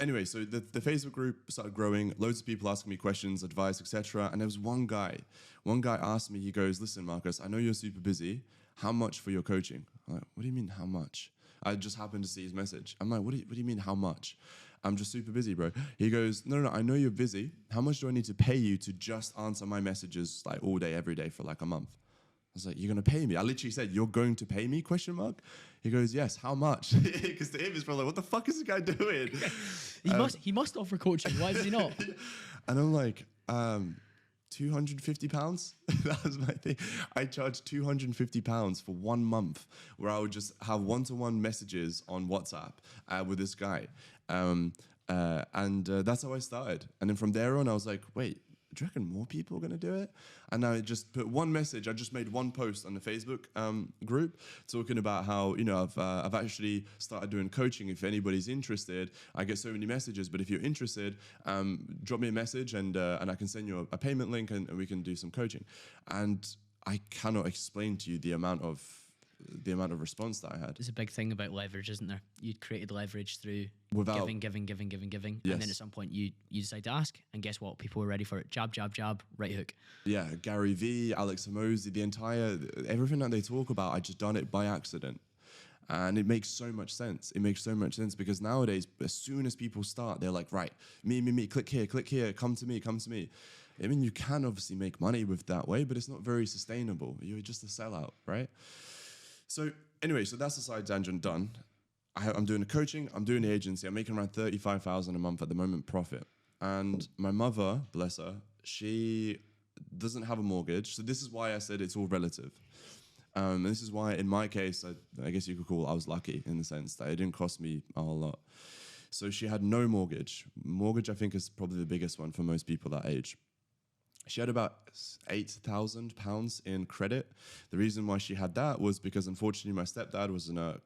anyway, so the Facebook group started growing. Loads of people asking me questions, advice, etc. And there was one guy asked me, he goes, listen, Markuss, I know you're super busy. How much for your coaching? I'm like, what do you mean, how much? I just happened to see his message. I'm like, what do you mean, how much? I'm just super busy, bro. He goes, no, I know you're busy. How much do I need to pay you to just answer my messages like all day, every day for like a month? I was like, you're going to pay me? I literally said, you're going to pay me, question mark? He goes, yes, how much? Because to him, he's probably like, what the fuck is this guy doing? He must offer coaching. Why does he not? And I'm like, £250? That was my thing. I charged £250 for 1 month where I would just have one-to-one messages on WhatsApp with this guy. That's how I started. And then from there on, I was like, wait, do you reckon more people are going to do it? And I just put one message. I just made one post on the Facebook group talking about how, you know, I've actually started doing coaching. If anybody's interested, I get so many messages. But if you're interested, drop me a message and I can send you a payment link and we can do some coaching. And I cannot explain to you the amount of response that I had. There's a big thing about leverage, isn't there? You'd created leverage through giving. Yes. And then at some point you decide to ask, and guess what? People were ready for it. Jab, jab, jab, right hook. Yeah, Gary V, Alex Hormozi, everything that they talk about, I just done it by accident. And it makes so much sense. It makes so much sense because nowadays, as soon as people start, they're like, right, me, click here, come to me. I mean, you can obviously make money with that way, but it's not very sustainable. You're just a sellout, right? So anyway, so that's the side tangent done. I'm doing the coaching, I'm doing the agency, I'm making around 35,000 a month at the moment profit. And my mother, bless her, she doesn't have a mortgage. So this is why I said it's all relative. And this is why in my case, I guess you could call I was lucky in the sense that it didn't cost me a whole lot. So she had no mortgage. Mortgage, I think, is probably the biggest one for most people that age. She had about £8,000 in credit. The reason why she had that was because, unfortunately, my stepdad was in a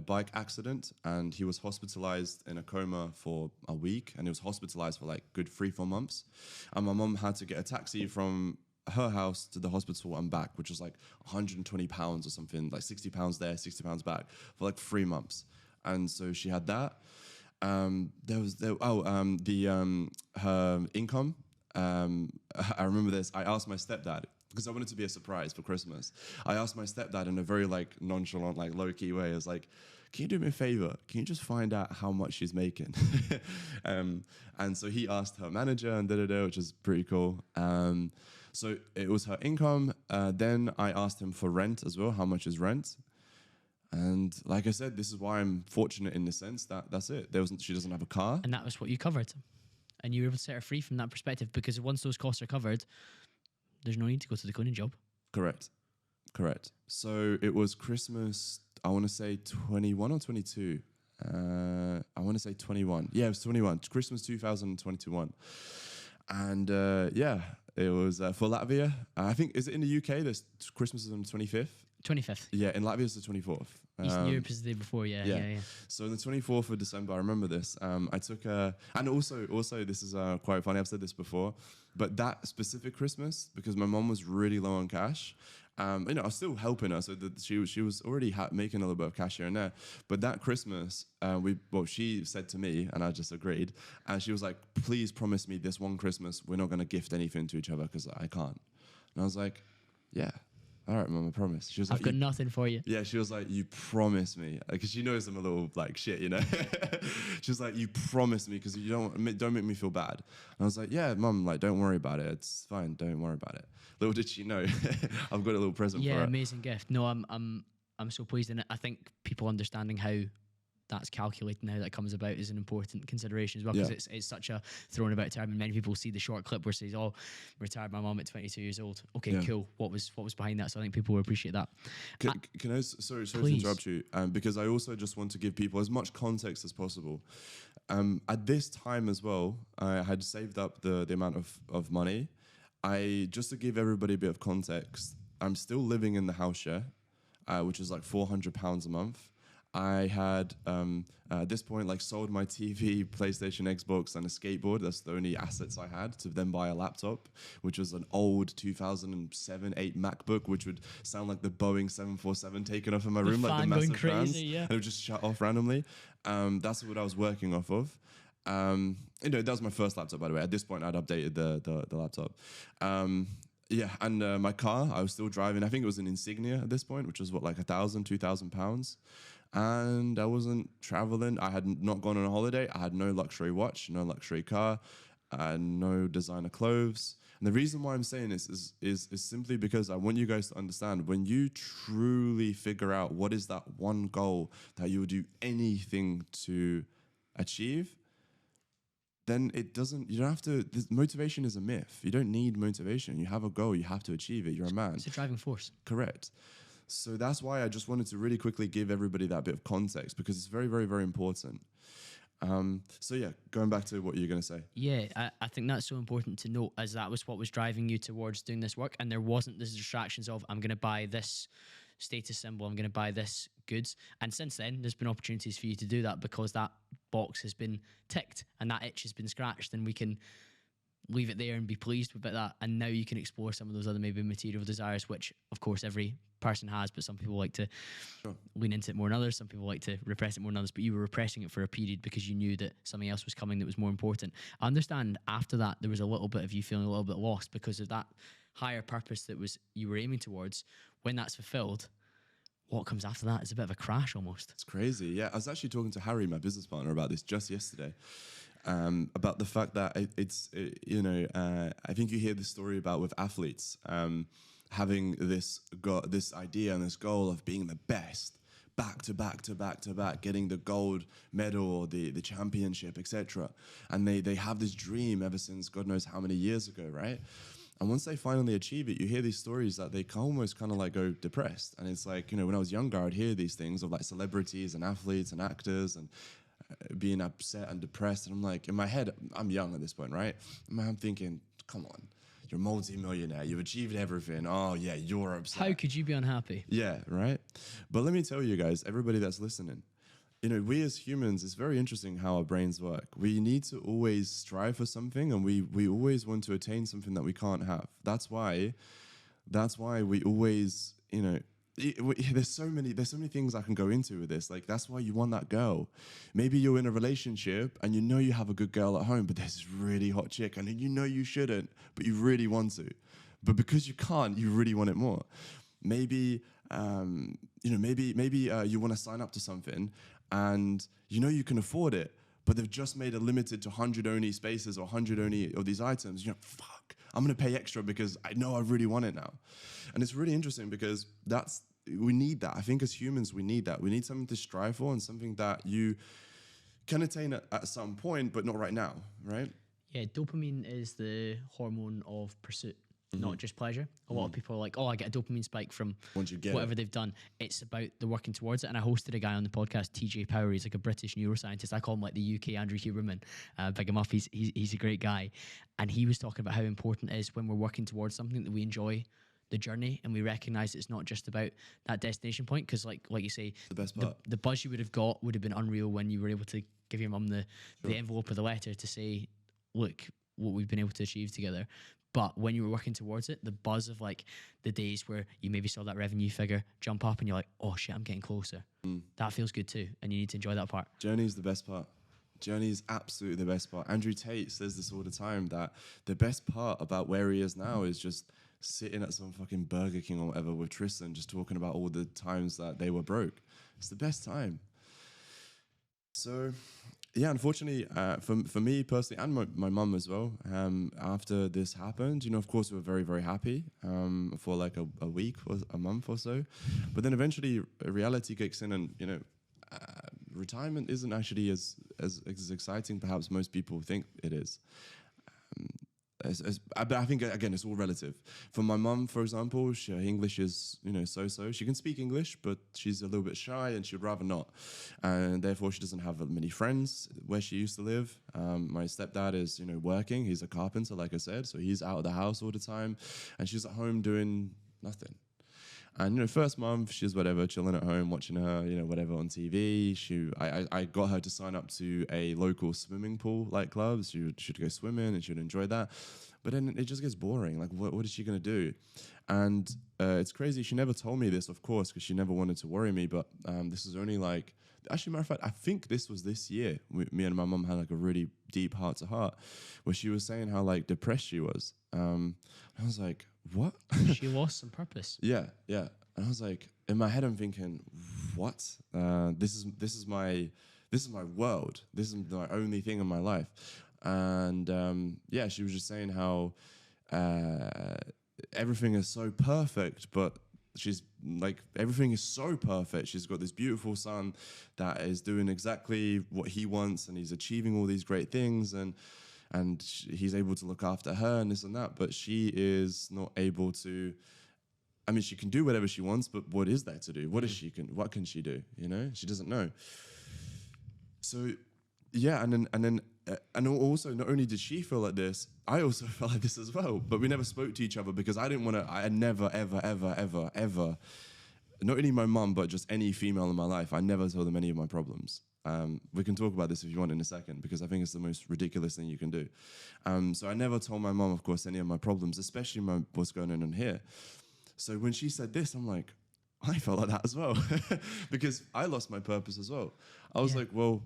bike accident, and he was hospitalized in a coma for a week, and he was hospitalized for like good 3-4 months. And my mum had to get a taxi from her house to the hospital and back, which was like £120 or something, like £60 there, £60 back for like 3 months. And so she had that. Her income. I remember this. I asked my stepdad because I wanted to be a surprise for Christmas. I asked my stepdad in a very like nonchalant, like low key way. I was like, "Can you do me a favor? Can you just find out how much she's making?" And so he asked her manager and which is pretty cool. So it was her income. Then I asked him for rent as well. How much is rent? And like I said, this is why I'm fortunate in the sense that that's it. She doesn't have a car, and that was what you covered. And you were able to set her free from that perspective because once those costs are covered, there's no need to go to the cleaning job. Correct. So it was Christmas, I want to say 21 or 22. I want to say 21. Yeah, it was 21. Christmas 2021. And it was for Latvia. I think, is it in the UK? There's Christmas is on the 25th? 25th. Yeah, in Latvia it's the 24th. Eastern Europe is the day before, yeah. So on the 24th of December, I remember this. I took and also this is quite funny. I've said this before, but that specific Christmas, because my mom was really low on cash, I was still helping her, so that she was already making a little bit of cash here and there. But that Christmas, she said to me, and I just agreed, and she was like, "Please promise me this one Christmas we're not going to gift anything to each other because I can't." And I was like, yeah, all right, Mum, I promise. She was I've like, got nothing for you. yeah, she was like, you promise me, because she knows I'm a little like shit, you know. She was like, you promise me, because you don't make me feel bad. And I was like, yeah, Mum, like, don't worry about it. It's fine. Don't worry about it. Little did she know, I've got a little present for Yeah, her. amazing gift. No, I'm so pleased, and I think people understanding how that's calculated and how that comes about is an important consideration as well, because it's such a thrown about term, and many people see the short clip where it says, "Oh, retired my mom at 22 years old." Okay, cool. What was behind that? So I think people will appreciate that. Can I? Sorry to please. interrupt you, because I also just want to give people as much context as possible. At this time as well, I had saved up the amount of money. Just to give everybody a bit of context, I'm still living in the house share, which is like £400 a month. I had at this point like sold my TV, PlayStation, Xbox, and a skateboard. That's the only assets I had to then buy a laptop, which was an old 2007-8 MacBook, which would sound like the Boeing 747 taken off in my room, like the massive fans, and it would just shut off randomly. That's what I was working off of. That was my first laptop, by the way. At this point, I'd updated the laptop. Yeah, and my car, I was still driving. I think it was an Insignia at this point, which was like £1,000-2,000. And I wasn't traveling. I had not gone on a holiday. I had no luxury watch, no luxury car, no designer clothes. And the reason why I'm saying this is simply because I want you guys to understand, when you truly figure out what is that one goal that you will do anything to achieve, then you don't have to, motivation is a myth. You don't need motivation. You have a goal, you have to achieve it. You're a man. It's a driving force. Correct. So that's why I just wanted to really quickly give everybody that bit of context, because it's very, very, very important. So yeah, going back to what you're going to say. Yeah, I think that's so important to note, as that was what was driving you towards doing this work, and there wasn't the distractions of, I'm going to buy this status symbol, I'm going to buy this goods. And since then, there's been opportunities for you to do that, because that box has been ticked and that itch has been scratched, and we can leave it there and be pleased with that. And now you can explore some of those other maybe material desires, which of course every person has, but some people like to lean into it more than others. Some people like to repress it more than others, but you were repressing it for a period because you knew that something else was coming that was more important. I understand after that there was a little bit of you feeling a little bit lost because of that higher purpose that was you were aiming towards. When that's fulfilled, what comes after that is a bit of a crash almost. It's crazy. Yeah, I was actually talking to Harry, my business partner, about this just yesterday. About the fact that I think you hear the story about with athletes having this idea and this goal of being the best, back to back to back to back, getting the gold medal or the championship, etc. And they have this dream ever since God knows how many years ago, right? And once they finally achieve it, you hear these stories that they almost kind of like go depressed. And it's like, when I was younger, I'd hear these things of like celebrities and athletes and actors and being upset and depressed. And I'm like, in my head, I'm young at this point, right? I'm thinking, come on, you're a multi-millionaire, you've achieved everything. Oh yeah, you're upset. How could you be unhappy? Yeah, right? But let me tell you guys, everybody that's listening, we as humans, it's very interesting how our brains work. We need to always strive for something, and we always want to attain something that we can't have. That's why we always, there's so many things I can go into with this. Like, that's why you want that girl. Maybe you're in a relationship and you have a good girl at home, but there's this really hot chick and you shouldn't, but you really want to. But because you can't, you really want it more. Maybe, you want to sign up to something and you can afford it, but they've just made it limited to 100 only spaces or 100 only of these items. Fuck, I'm going to pay extra because I know I really want it now. And it's really interesting because we need that. I think as humans, we need that. We need something to strive for and something that you can attain at some point, but not right now, right? Yeah, dopamine is the hormone of pursuit, not just pleasure. A lot of people are like, oh, I get a dopamine spike from whatever they've done. It's about the working towards it. And I hosted a guy on the podcast, TJ Power. He's like a British neuroscientist. I call him like the UK Andrew Huberman. Big him up. He's a great guy. And he was talking about how important it is when we're working towards something that we enjoy the journey and we recognize it's not just about that destination point. Because like you say, the best part, the buzz you would have got would have been unreal when you were able to give your mum the envelope of the letter to say, look, what we've been able to achieve together. But when you were working towards it, the buzz of like the days where you maybe saw that revenue figure jump up and you're like, oh shit, I'm getting closer. That feels good too. And you need to enjoy that part. Journey's the best part. Journey is absolutely the best part. Andrew Tate says this all the time, that the best part about where he is now is just sitting at some fucking Burger King or whatever with Tristan, just talking about all the times that they were broke. It's the best time. So, yeah, unfortunately, for me personally, and my mum as well, after this happened, of course, we were very, very happy for like a week or a month or so. But then eventually reality kicks in, and, retirement isn't actually as exciting perhaps most people think it is. But I think, again, it's all relative. For my mum, for example, her English is, so-so. She can speak English, but she's a little bit shy and she'd rather not. And therefore, she doesn't have many friends where she used to live. My stepdad is, working. He's a carpenter, like I said. So he's out of the house all the time. And she's at home doing nothing. And, first month, she's whatever, chilling at home, watching her, whatever on TV. I got her to sign up to a local swimming pool, like club. She'd go swimming and she'd enjoy that. But then it just gets boring. Like, what is she going to do? And it's crazy. She never told me this, of course, because she never wanted to worry me. But this is only like, actually, matter of fact, I think this was this year. Me and my mum had like a really deep heart to heart where she was saying how like depressed she was. I was like, what? She lost some purpose. Yeah. And I was like, in my head, I'm thinking, what? This is my world. This is my only thing in my life. And she was just saying how everything is so perfect, but she's like, everything is so perfect. She's got this beautiful son that is doing exactly what he wants, and he's achieving all these great things, and he's able to look after her and this and that, but she is not able to. I mean, she can do whatever she wants, but what is there to do? What can she do? She doesn't know. So, yeah, and also, not only did she feel like this, I also felt like this as well. But we never spoke to each other because I didn't want to. I never, ever. Not only my mum, but just any female in my life. I never told them any of my problems. We can talk about this if you want in a second, because I think it's the most ridiculous thing you can do. So I never told my mum, of course, any of my problems, especially what's going on in here. So when she said this, I'm like, I felt like that as well, because I lost my purpose as well. I was like, well,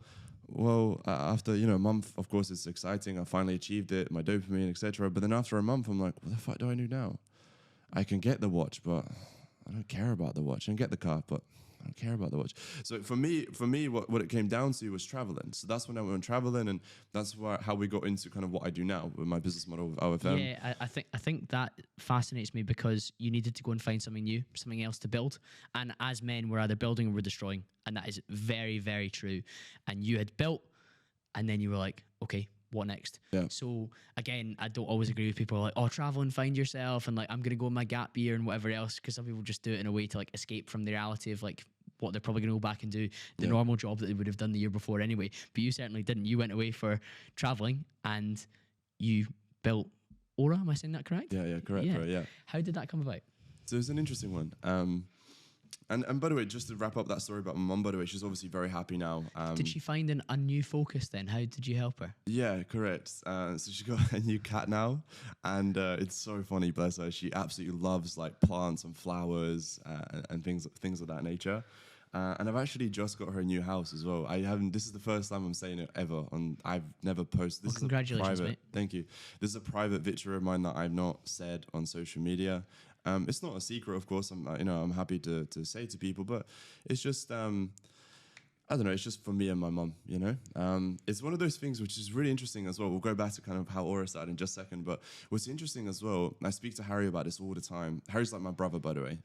after a month, of course, it's exciting. I finally achieved it, my dopamine, etc. But then after a month, I'm like, what the fuck do I do now? I can get the watch, but I don't care about the watch. I can get the car, but I don't care about the watch. So for me, what it came down to was traveling. So that's when I went traveling, and that's how we got into kind of what I do now with my business model with OFM. Yeah, I think that fascinates me because you needed to go and find something new, something else to build. And as men, we're either building or we're destroying. And that is very, very true. And you had built, and then you were like, okay, what next? Yeah. So again, I don't always agree with people who are like, oh, travel and find yourself, and like, I'm going to go on my gap year and whatever else, because some people just do it in a way to like escape from the reality of like what they're probably going to go back and do the normal job that they would have done the year before anyway. But you certainly didn't. You went away for traveling and you built Oura. Am I saying that correct? Yeah, correct. Yeah. Right, yeah. How did that come about? So it's an interesting one. And by the way, just to wrap up that story about my mum, by the way, she's obviously very happy now. Did she find a new focus then? How did you help her? Yeah, correct. So she got a new cat now, and it's so funny, bless her. She absolutely loves like plants and flowers and things of that nature. And I've actually just got her a new house as well. This is the first time I'm saying it ever. I've never posted. This congratulations, mate. Thank you. This is a private picture of mine that I've not said on social media. It's not a secret, of course. I'm happy to say to people, but it's just, I don't know. It's just for me and my mum. It's one of those things which is really interesting as well. We'll go back to kind of how Oura started in just a second. But what's interesting as well, I speak to Harry about this all the time. Harry's like my brother, by the way.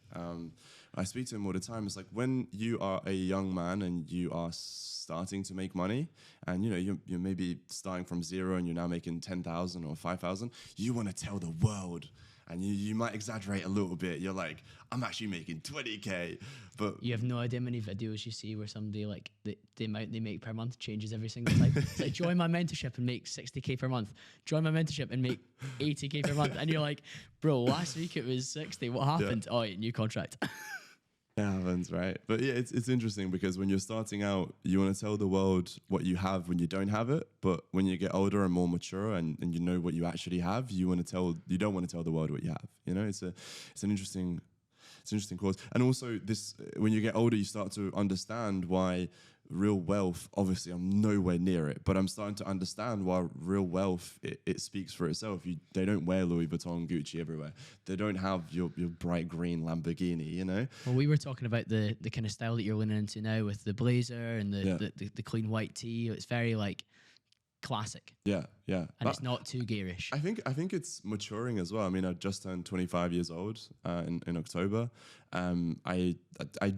I speak to him all the time. It's like when you are a young man and you are starting to make money, and you're maybe starting from zero and you're now making 10,000 or 5,000. You want to tell the world. And you might exaggerate a little bit. You're like, I'm actually making 20K. But you have no idea how many videos you see where somebody like the amount they make per month changes every single time. It's like, join my mentorship and make 60K per month. Join my mentorship and make 80K per month. And you're like, bro, last week it was 60. What happened? Yeah. Oh, yeah, new contract. It happens, right? But yeah, it's interesting because when you're starting out, you want to tell the world what you have when you don't have it. But when you get older and more mature and you know what you actually have, you don't want to tell the world what you have. It's an interesting it's an interesting cause. And also this, when you get older, you start to understand why real wealth, obviously I'm nowhere near it, but I'm starting to understand why real wealth, it speaks for itself. They don't wear Louis Vuitton, Gucci everywhere. They don't have your bright green Lamborghini, you know? Well, we were talking about the kind of style that you're leaning into now with the blazer and the clean white tee. It's very like classic. Yeah. And it's not too garish. I think it's maturing as well. I mean, I just turned 25 years old in October. I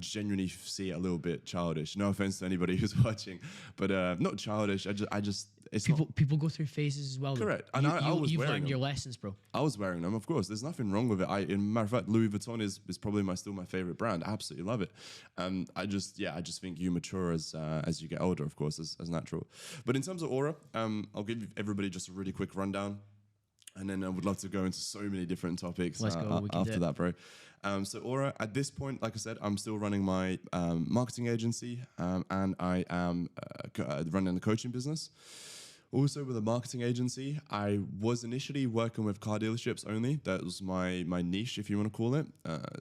genuinely see it a little bit childish. No offense to anybody who's watching, but not childish. I just it's people go through phases as well. Correct. And you've learned your lessons, bro. I was wearing them, of course. There's nothing wrong with it. In matter of fact, Louis Vuitton is probably still my favorite brand. I absolutely love it. I just think you mature as you get older, of course, as natural. But in terms of Oura, I'll give everybody just a really quick rundown, and then I would love to go into so many different topics after that, bro. So Oura, at this point, like I said, I'm still running my marketing agency, and I am running the coaching business. Also, with a marketing agency, I was initially working with car dealerships only. That was my niche, if you want to call it.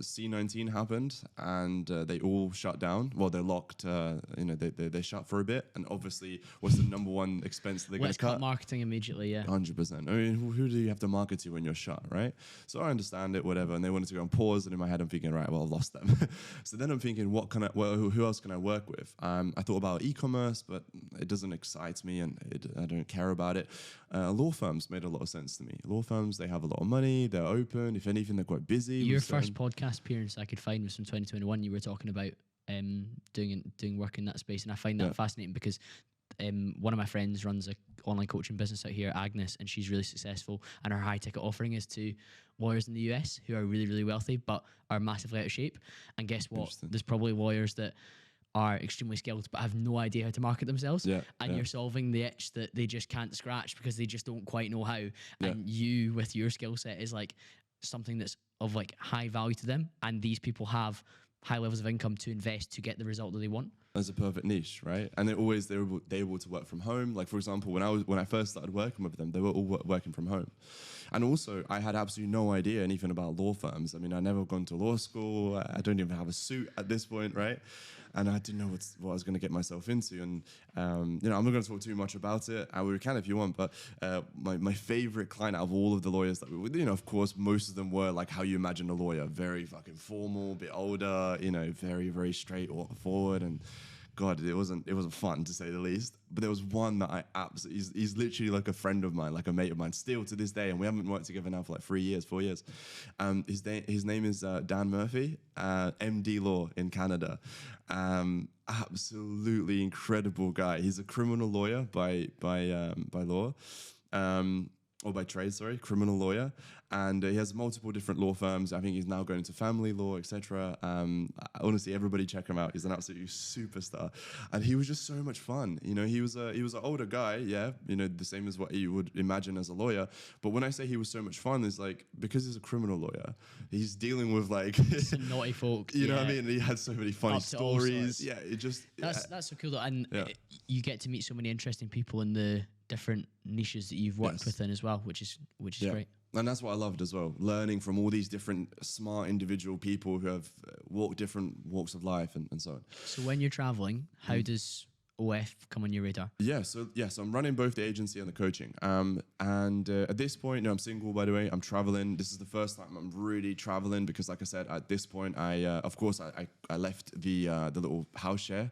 C19 happened, and they all shut down. Well, they're locked. They shut for a bit. And obviously, what's the number one expense they're going to cut? Let's cut marketing immediately, yeah. 100%. I mean, who do you have to market to when you're shut, right? So I understand it, whatever. And they wanted to go on pause, and in my head, I'm thinking, right, well, I've lost them. So then I'm thinking, who else can I work with? I thought about e-commerce, but it doesn't excite me, and I don't care about it. Law firms made a lot of sense to me. Law firms, they have a lot of money, they're open. If anything, they're quite busy. Your first podcast appearance I could find was from 2021. You were talking about doing work in that space, and I find that fascinating because one of my friends runs an online coaching business out here, Agnes, and she's really successful, and her high ticket offering is to lawyers in the US who are really, really wealthy but are massively out of shape. And guess what? There's probably lawyers that are extremely skilled but have no idea how to market themselves, and you're solving the itch that they just can't scratch because they just don't quite know how, and you with your skill set is like something that's of like high value to them, and these people have high levels of income to invest to get the result that they want. That's a perfect niche, right? And they're able to work from home. Like, for example, when I first started working with them, they were all working from home. And also, I had absolutely no idea anything about law firms. I mean, I never gone to law school. I don't even have a suit at this point, right? And I didn't know what I was going to get myself into. And, I'm not going to talk too much about it. We can if you want, but my favorite client out of all of the lawyers that of course, most of them were like how you imagine a lawyer. Very fucking formal, a bit older, very, very straightforward. And God, it wasn't fun, to say the least. But there was one that I absolutely, he's literally like a friend of mine, like a mate of mine, still to this day, and we haven't worked together now for like 4 years. His name is Dan Murphy, MD Law in Canada. Absolutely incredible guy. He's a criminal lawyer by law. Or by trade, sorry, criminal lawyer. And he has multiple different law firms. I think he's now going into family law, etc. Honestly, everybody check him out. He's an absolute superstar. And he was just so much fun. He was an older guy, the same as what you would imagine as a lawyer. But when I say he was so much fun, it's like, because he's a criminal lawyer, he's dealing with like some naughty folk. You know what I mean? He had so many funny stories. Yeah, that's so cool though. And you get to meet so many interesting people in the different niches that you've worked within as well, which is great. And that's what I loved as well, learning from all these different smart individual people who have walked different walks of life and so on. So when you're traveling, how does OF come on your radar? So I'm running both the agency and the coaching. And at this point, I'm single, by the way. I'm traveling. This is the first time I'm really traveling because, like I said, at this point, I left the little house share.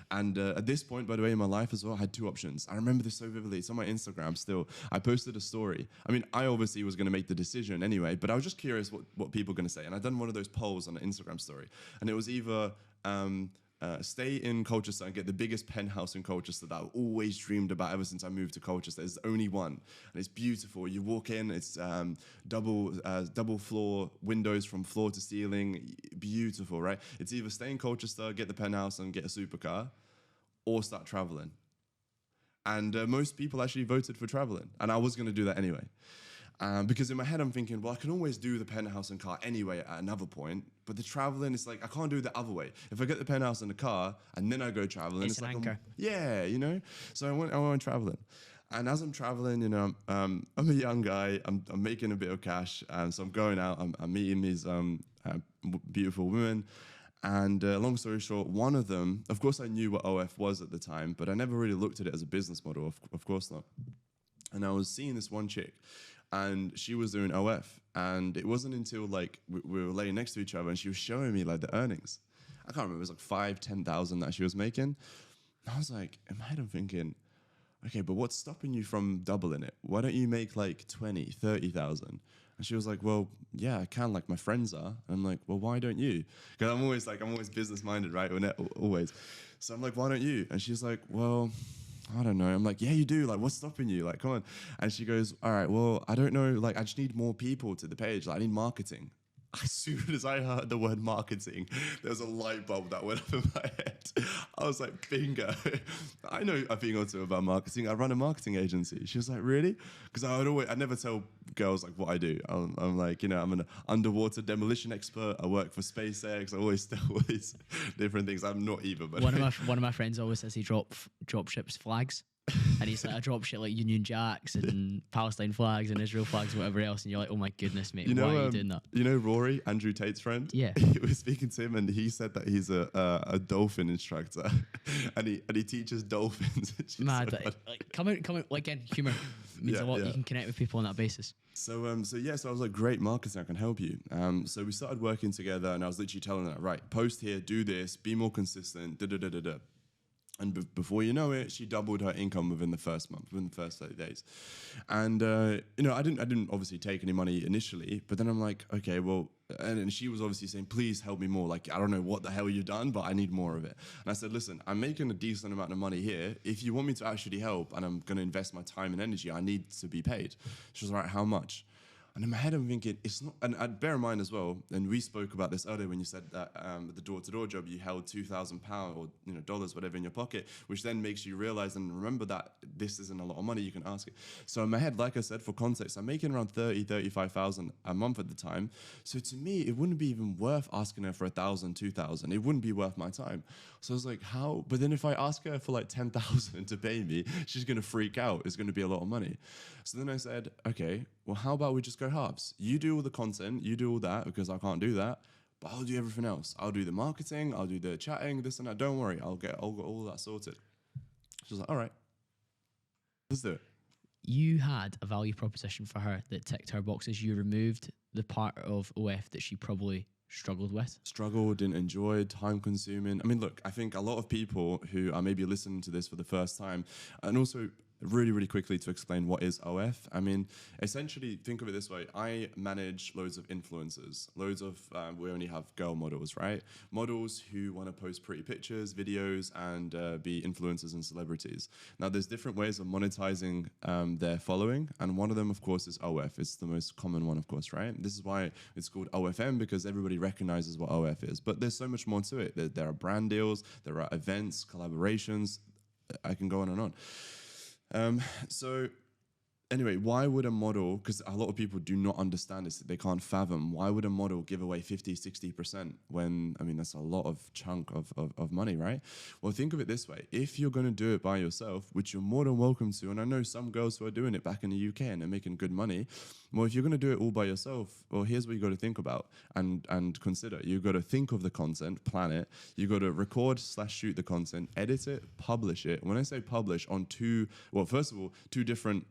And at this point, by the way, in my life as well, I had two options. I remember this so vividly. It's on my Instagram still. I posted a story. I mean, I obviously was going to make the decision anyway, but I was just curious what people are going to say. And I'd done one of those polls on an Instagram story. And it was either stay in Colchester and get the biggest penthouse in Colchester that I've always dreamed about ever since I moved to Colchester. There's only one, and it's beautiful. You walk in, it's double floor windows from floor to ceiling, beautiful, right? It's either stay in Colchester, get the penthouse, and get a supercar, or start traveling. And most people actually voted for traveling, and I was going to do that anyway. Because in my head, I'm thinking, well, I can always do the penthouse and car anyway at another point. But the traveling, it's like, I can't do it the other way. If I get the penthouse and the car and then I go traveling, it's an anchor. So I went traveling. And as I'm traveling, you know, I'm a young guy. I'm making a bit of cash, so I'm going out. I'm meeting these beautiful women. And long story short, one of them, of course, I knew what OF was at the time, but I never really looked at it as a business model. Of course not. And I was seeing this one chick, and she was doing OF, and it wasn't until like we were laying next to each other, and she was showing me like the earnings. I can't remember. It was like 5,000-10,000 that she was making. And I was like, in my head, I'm thinking, okay, but what's stopping you from doubling it? Why don't you make like 20, 30,000? And she was like, well, yeah, I can, like my friends are. And I'm like, well, why don't you? Because I'm always business minded, right? Always. So I'm like, why don't you? And she's like, well, I don't know. I'm like, yeah, you do. Like, what's stopping you? Like, come on. And she goes, all right, well, I don't know. Like, I just need more people to the page. Like, I need marketing. As soon as I heard the word marketing, there was a light bulb that went up in my head. I was like, bingo. I know a thing or two about marketing. I run a marketing agency. She was like, really? Because I never tell girls like what I do. I'm like, you know, I'm an underwater demolition expert. I work for SpaceX. I always tell all these different things. I'm not either. But one of my friends always says he drop ships flags. And he's like, I drop shit like Union Jacks and Palestine flags and Israel flags, whatever else. And you're like, oh my goodness, mate, why are you doing that? You know Rory, Andrew Tate's friend? Yeah. He was speaking to him, and he said that he's a dolphin instructor, and he teaches dolphins. Mad. Like, come out, like, again, humour means a lot. You can connect with people on that basis. So I was like, great, marketing, I can help you. So we started working together, and I was literally telling her, right, post here, do this, be more consistent, da-da-da-da-da. And before you know it, she doubled her income within the first month, within the first 30 days. And, you know, I didn't obviously take any money initially, but then I'm like, okay, well, and she was obviously saying, please help me more. Like, I don't know what the hell you've done, but I need more of it. And I said, listen, I'm making a decent amount of money here. If you want me to actually help and I'm going to invest my time and energy, I need to be paid. She was like, how much? And in my head, I'm thinking, it's not, and I'd bear in mind as well, and we spoke about this earlier when you said that the door-to-door job, you held £2,000 or, you know, dollars, whatever, in your pocket, which then makes you realize and remember that this isn't a lot of money, you can ask it. So in my head, like I said, for context, I'm making around 35,000 a month at the time. So to me, it wouldn't be even worth asking her for 1,000, 2,000. It wouldn't be worth my time. So I was like, how? But then if I ask her for like 10,000 to pay me, she's going to freak out. It's going to be a lot of money. So then I said, okay, well, how about we just go halves? You do all the content, you do all that, because I can't do that, but I'll do everything else. I'll do the marketing, I'll do the chatting, this and that. Don't worry, I'll get all that sorted. She was like, all right, let's do it. You had a value proposition for her that ticked her boxes. You removed the part of OF that she probably struggled with. Struggled, didn't enjoy, time consuming. I mean, look, I think a lot of people who are maybe listening to this for the first time, and also really, really quickly to explain what is OF. I mean, essentially, think of it this way. I manage loads of influencers, loads of, we only have girl models, right? Models who want to post pretty pictures, videos, and be influencers and celebrities. Now, there's different ways of monetizing their following, and one of them, of course, is OF. It's the most common one, of course, right? This is why it's called OFM, because everybody recognizes what OF is. But there's so much more to it. There are brand deals, there are events, collaborations. I can go on and on. So anyway, why would a model, because a lot of people do not understand this, they can't fathom, why would a model give away 50, 60% when, I mean, that's a lot of chunk of money, right? Well, think of it this way. If you're going to do it by yourself, which you're more than welcome to, and I know some girls who are doing it back in the UK and they're making good money, well, if you're going to do it all by yourself, well, here's what you got to think about and consider. You've got to think of the content, plan it. You've got to record/shoot the content, edit it, publish it. When I say publish, on first of all, two different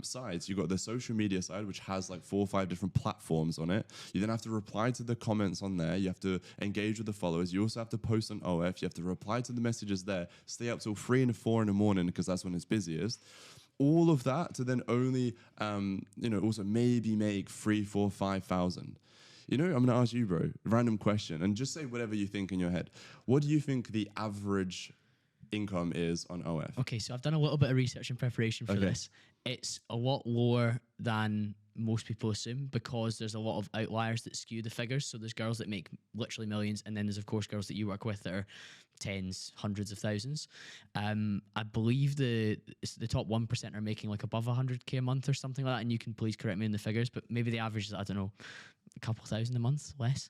sides. You've got the social media side, which has like 4 or 5 different platforms on it. You then have to reply to the comments on there. You have to engage with the followers. You also have to post on OF. You have to reply to the messages there. Stay up till 3 and 4 in the morning because that's when it's busiest. All of that to then only, also maybe make 3, 4, 5,000. You know, I'm going to ask you, bro, a random question, and just say whatever you think in your head. What do you think the average income is on OF? Okay, so I've done a little bit of research in preparation for this. It's a lot lower than most people assume because there's a lot of outliers that skew the figures. So there's girls that make literally millions, and then there's, of course, girls that you work with that are tens, hundreds of thousands. I believe the top 1% are making like above 100K a month or something like that, and you can please correct me on the figures, but maybe the average is, I don't know, a couple thousand a month, less.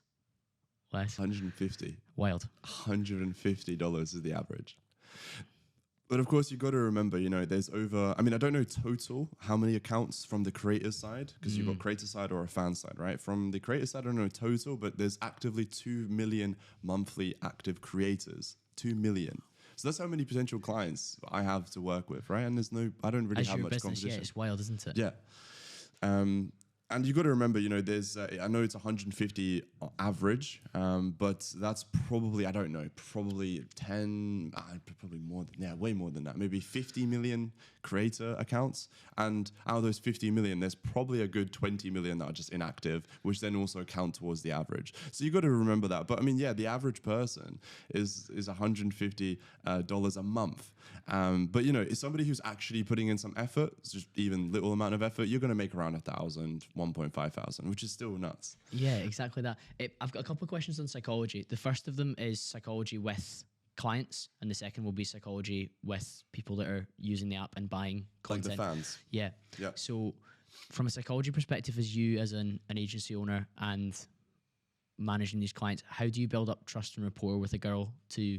150. Wild. $150 is the average. But of course, you got to remember, there's over, I mean, I don't know total how many accounts from the creator side, because you've got creator side or a fan side, right? From the creator side, I don't know total, but there's actively 2 million monthly active creators. 2 million. So that's how many potential clients I have to work with, right? And I don't really As have your much business, competition. yeah, it's wild, isn't it? Yeah. And you got to remember, there's, I know it's 150 average, but that's probably, I don't know, probably 10, probably more than, way more than that, maybe 50 million creator accounts. And out of those 50 million, there's probably a good 20 million that are just inactive, which then also count towards the average. So you got to remember that. But I mean, yeah, the average person is $150 a month. But it's somebody who's actually putting in some effort, just even little amount of effort, you're going to make around 1,000, 1,500, which is still nuts. Yeah, exactly that. I've got a couple of questions on psychology. The first of them is psychology with clients, and the second will be psychology with people that are using the app and buying content. Like the fans. Yeah. Yeah. So from a psychology perspective, as you as an agency owner and managing these clients, how do you build up trust and rapport with a girl to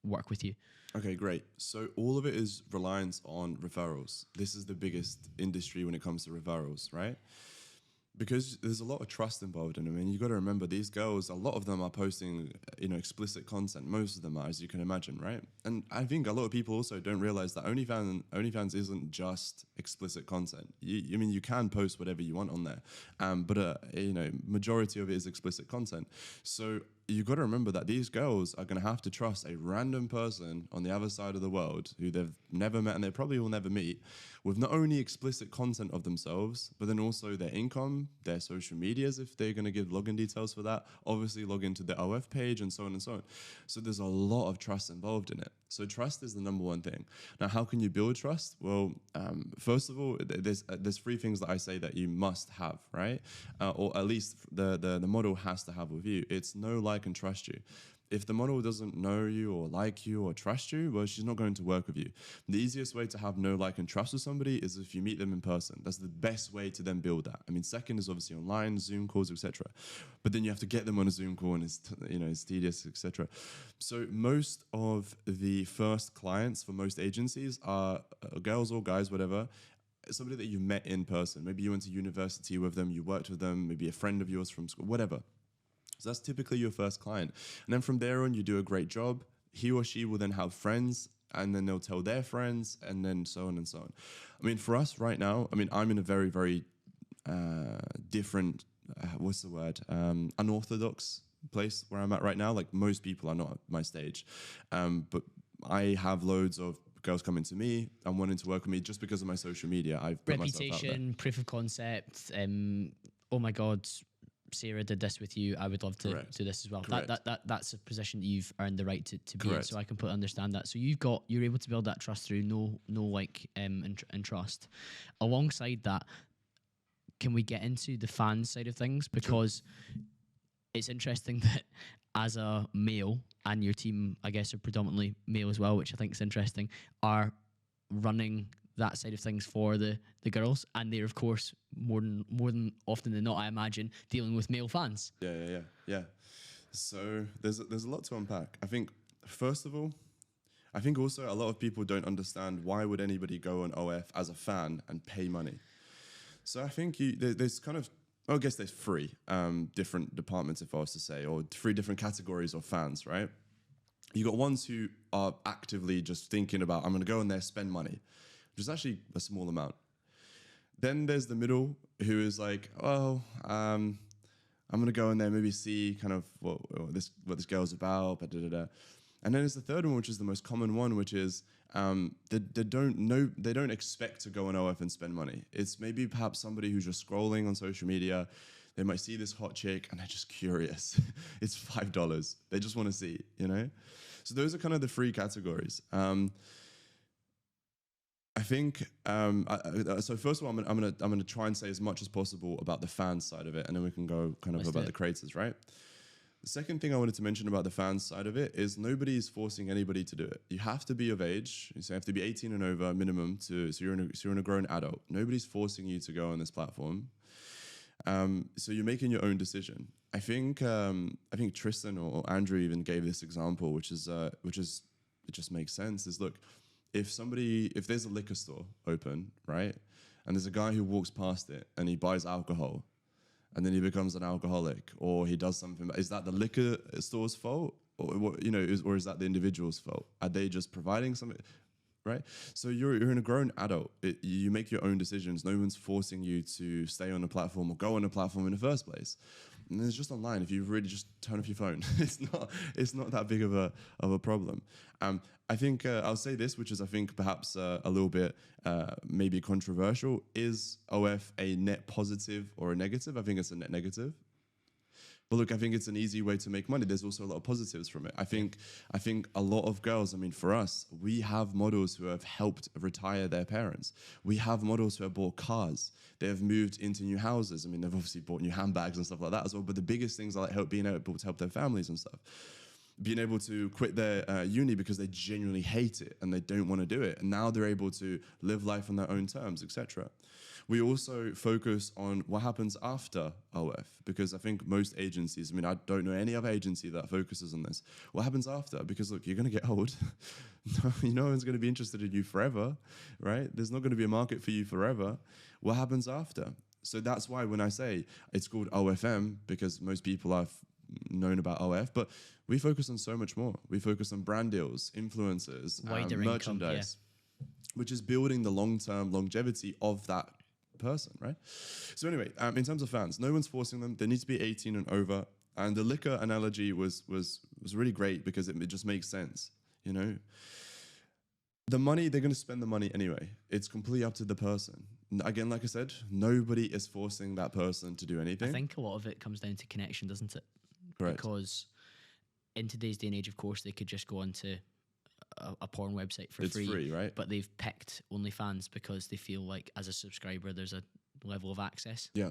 work with you? Okay, great. So all of it is reliance on referrals. This is the biggest industry when it comes to referrals, right? Because there's a lot of trust involved in them. And you got to remember, these girls, a lot of them are posting, explicit content. Most of them are, as you can imagine, right? And I think a lot of people also don't realize that OnlyFans isn't just explicit content. You can post whatever you want on there, but majority of it is explicit content. So you got to remember that these girls are going to have to trust a random person on the other side of the world who they've never met and they probably will never meet, with not only explicit content of themselves, but then also their income, their social medias, if they're going to give login details for that, obviously log into the OF page and so on and so on. So there's a lot of trust involved in it. So trust is the number one thing. Now, how can you build trust? Well, first of all, there's 3 things that I say that you must have, right? Or at least the model has to have with you. It's know, like, and trust you. If the model doesn't know you or like you or trust you, well, she's not going to work with you. The easiest way to have know, like, and trust with somebody is if you meet them in person. That's the best way to then build that. I mean, second is obviously online, Zoom calls, etc. But then you have to get them on a Zoom call, and it's tedious, etc. So most of the first clients for most agencies are girls or guys, whatever, somebody that you met in person. Maybe you went to university with them, you worked with them, maybe a friend of yours from school, whatever. So that's typically your first client. And then from there on, you do a great job. He or she will then have friends, and then they'll tell their friends, and then so on and so on. I mean, for us right now, I mean, I'm in a very, very different, unorthodox place where I'm at right now. Like, most people are not at my stage. But I have loads of girls coming to me and wanting to work with me just because of my social media. I've put myself out there. Reputation, proof of concept, oh my God, Sarah did this with you, I would love to do this as well. That's a position that you've earned the right to be in, so I completely understand that. So you're able to build that trust through know, like, and trust. Alongside that, can we get into the fan side of things? Because it's interesting that as a male, and your team, I guess, are predominantly male as well, which I think is interesting, are running that side of things for the girls, and they're, of course, more than often than not, I imagine, dealing with male fans. Yeah. So there's a lot to unpack. I think, first of all, I think also a lot of people don't understand why would anybody go on OF as a fan and pay money. So I think there's kind of, I guess there's 3 different departments, if I was to say, or 3 different categories of fans, right? You got ones who are actively just thinking about, I'm going to go in there, spend money, which is actually a small amount. Then there's the middle, who is like, oh, I'm going to go in there, maybe see kind of what this girl's about, And then there's the third one, which is the most common one, which is they don't expect to go on OF and spend money. It's maybe perhaps somebody who's just scrolling on social media. They might see this hot chick and they're just curious. It's $5. They just want to see, So those are kind of the 3 categories. I think, so first of all, I'm gonna try and say as much as possible about the fan side of it, and then we can go kind of about the creators, right? The second thing I wanted to mention about the fan side of it is nobody is forcing anybody to do it. You have to be of age, so you have to be 18 and over minimum so you're a grown adult. Nobody's forcing you to go on this platform. So you're making your own decision. I think Tristan or Andrew even gave this example, which is it just makes sense. Is, look, if there's a liquor store open, right, and there's a guy who walks past it and he buys alcohol, and then he becomes an alcoholic, or he does something, is that the liquor store's fault, or what, you know, or is that the individual's fault? Are they just providing something? Right? So you're in a grown adult. You make your own decisions. No one's forcing you to stay on a platform or go on a platform in the first place. And it's just online. If you really just turn off your phone, it's not that big of a problem. I think I'll say this, which is I think perhaps a little bit maybe controversial. Is OF a net positive or a negative? I think it's a net negative. But look, I think it's an easy way to make money. There's also a lot of positives from it. I think a lot of girls, I mean, for us, we have models who have helped retire their parents. We have models who have bought cars. They have moved into new houses. I mean, they've obviously bought new handbags and stuff like that as well. But the biggest things are like being able to help their families and stuff. Being able to quit their uni because they genuinely hate it and they don't want to do it. And now they're able to live life on their own terms, etc. We also focus on what happens after OF, because I think most agencies, I mean, I don't know any other agency that focuses on this. What happens after? Because look, you're going to get old. No one's going to be interested in you forever, right? There's not going to be a market for you forever. What happens after? So that's why when I say it's called OFM, because most people have known about OF, but we focus on so much more. We focus on brand deals, influencers, merchandise, which is building the long-term longevity of that person, right? So anyway, in terms of fans, no one's forcing them. They need to be 18 and over. And the liquor analogy was really great because it just makes sense, you know? The money, they're going to spend the money anyway. It's completely up to the person. Again, like I said, nobody is forcing that person to do anything. I think a lot of it comes down to connection, doesn't it? Correct. Because in today's day and age, of course, they could just go onto a porn website for free. It's free, right? But they've picked OnlyFans because they feel like as a subscriber, there's a level of access. Yeah.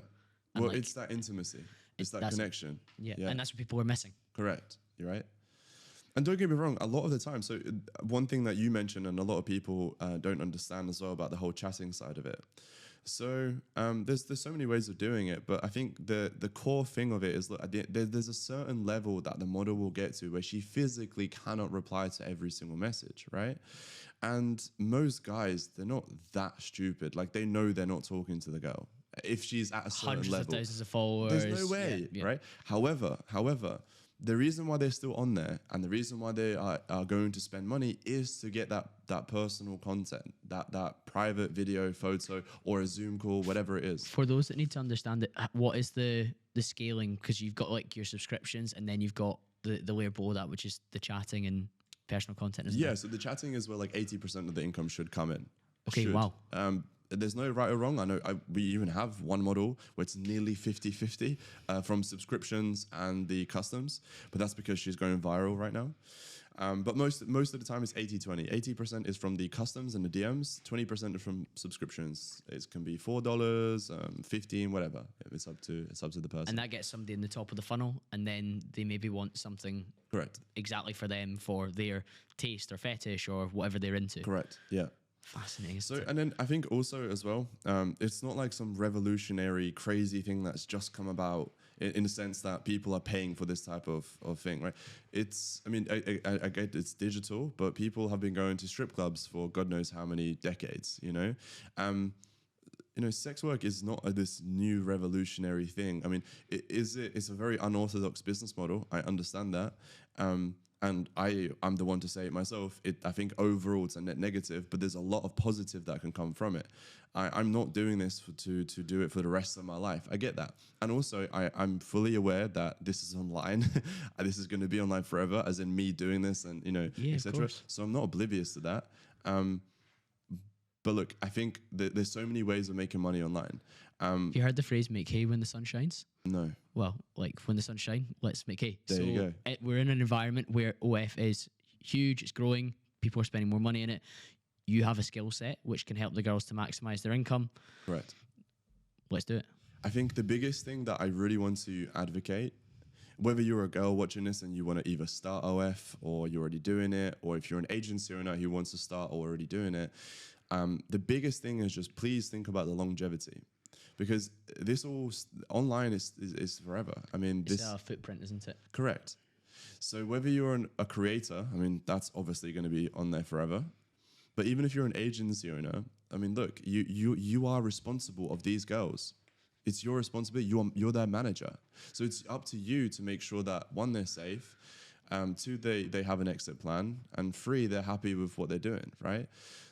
And well, it's that intimacy. It's that connection. Yeah. And that's what people are missing. Correct. You're right. And don't get me wrong, a lot of the time, so one thing that you mentioned and a lot of people don't understand as well about the whole chatting side of it. So there's so many ways of doing it, but I think the core thing of it is that there's a certain level that the model will get to where she physically cannot reply to every single message, right? And most guys, they're not that stupid. Like they know they're not talking to the girl. If she's at a certain hundreds level, of thousands of followers. There's no way, right? However, the reason why they're still on there and the reason why they are going to spend money is to get that personal content, that private video, photo, or a Zoom call, whatever it is. For those that need to understand it, what is the scaling? Because you've got like your subscriptions and then you've got the layer below that, which is the chatting and personal content, isn't it? So the chatting is where like 80% of the income should come in. Okay, wow. There's no right or wrong. I know we even have one model where it's nearly 50-50 from subscriptions and the customs, but that's because she's going viral right now. But most of the time it's 80-20. 80% is from the customs and the DMs, 20% is from subscriptions. It can be $4, $15, whatever. It's up to the person. And that gets somebody in the top of the funnel, and then they maybe want something correct exactly for them, for their taste or fetish or whatever they're into. Correct. Yeah. Fascinating. So, and then I think also as well, it's not like some revolutionary, crazy thing that's just come about in the sense that people are paying for this type of thing, right? It's, I mean, I get it's digital, but people have been going to strip clubs for God knows how many decades, you know? Sex work is not this new revolutionary thing. I mean, it's a very unorthodox business model. I understand that. And I'm the one to say it myself. I think overall it's a net negative, but there's a lot of positive that can come from it. I'm not doing this to do it for the rest of my life. I get that. And also, I'm fully aware that this is online. This is going to be online forever, as in me doing this and, etc. So I'm not oblivious to that. But look, I think there's so many ways of making money online. You heard the phrase "make hay when the sun shines"? No. Well, like when the sun shines, let's make hay. There you go. We're in an environment where OF is huge, it's growing, people are spending more money in it. You have a skill set which can help the girls to maximize their income. Correct. Let's do it. I think the biggest thing that I really want to advocate, whether you're a girl watching this and you want to either start OF or you're already doing it, or if you're an agency owner who wants to start or already doing it, the biggest thing is just please think about the longevity. Because this all online is forever. I mean, it's our footprint, isn't it? Correct. So whether you're a creator, I mean, that's obviously going to be on there forever. But even if you're an agency owner, I mean, look, you are responsible of these girls. It's your responsibility. You're their manager. So it's up to you to make sure that, one, they're safe, two, they have an exit plan, and three, they're happy with what they're doing, right?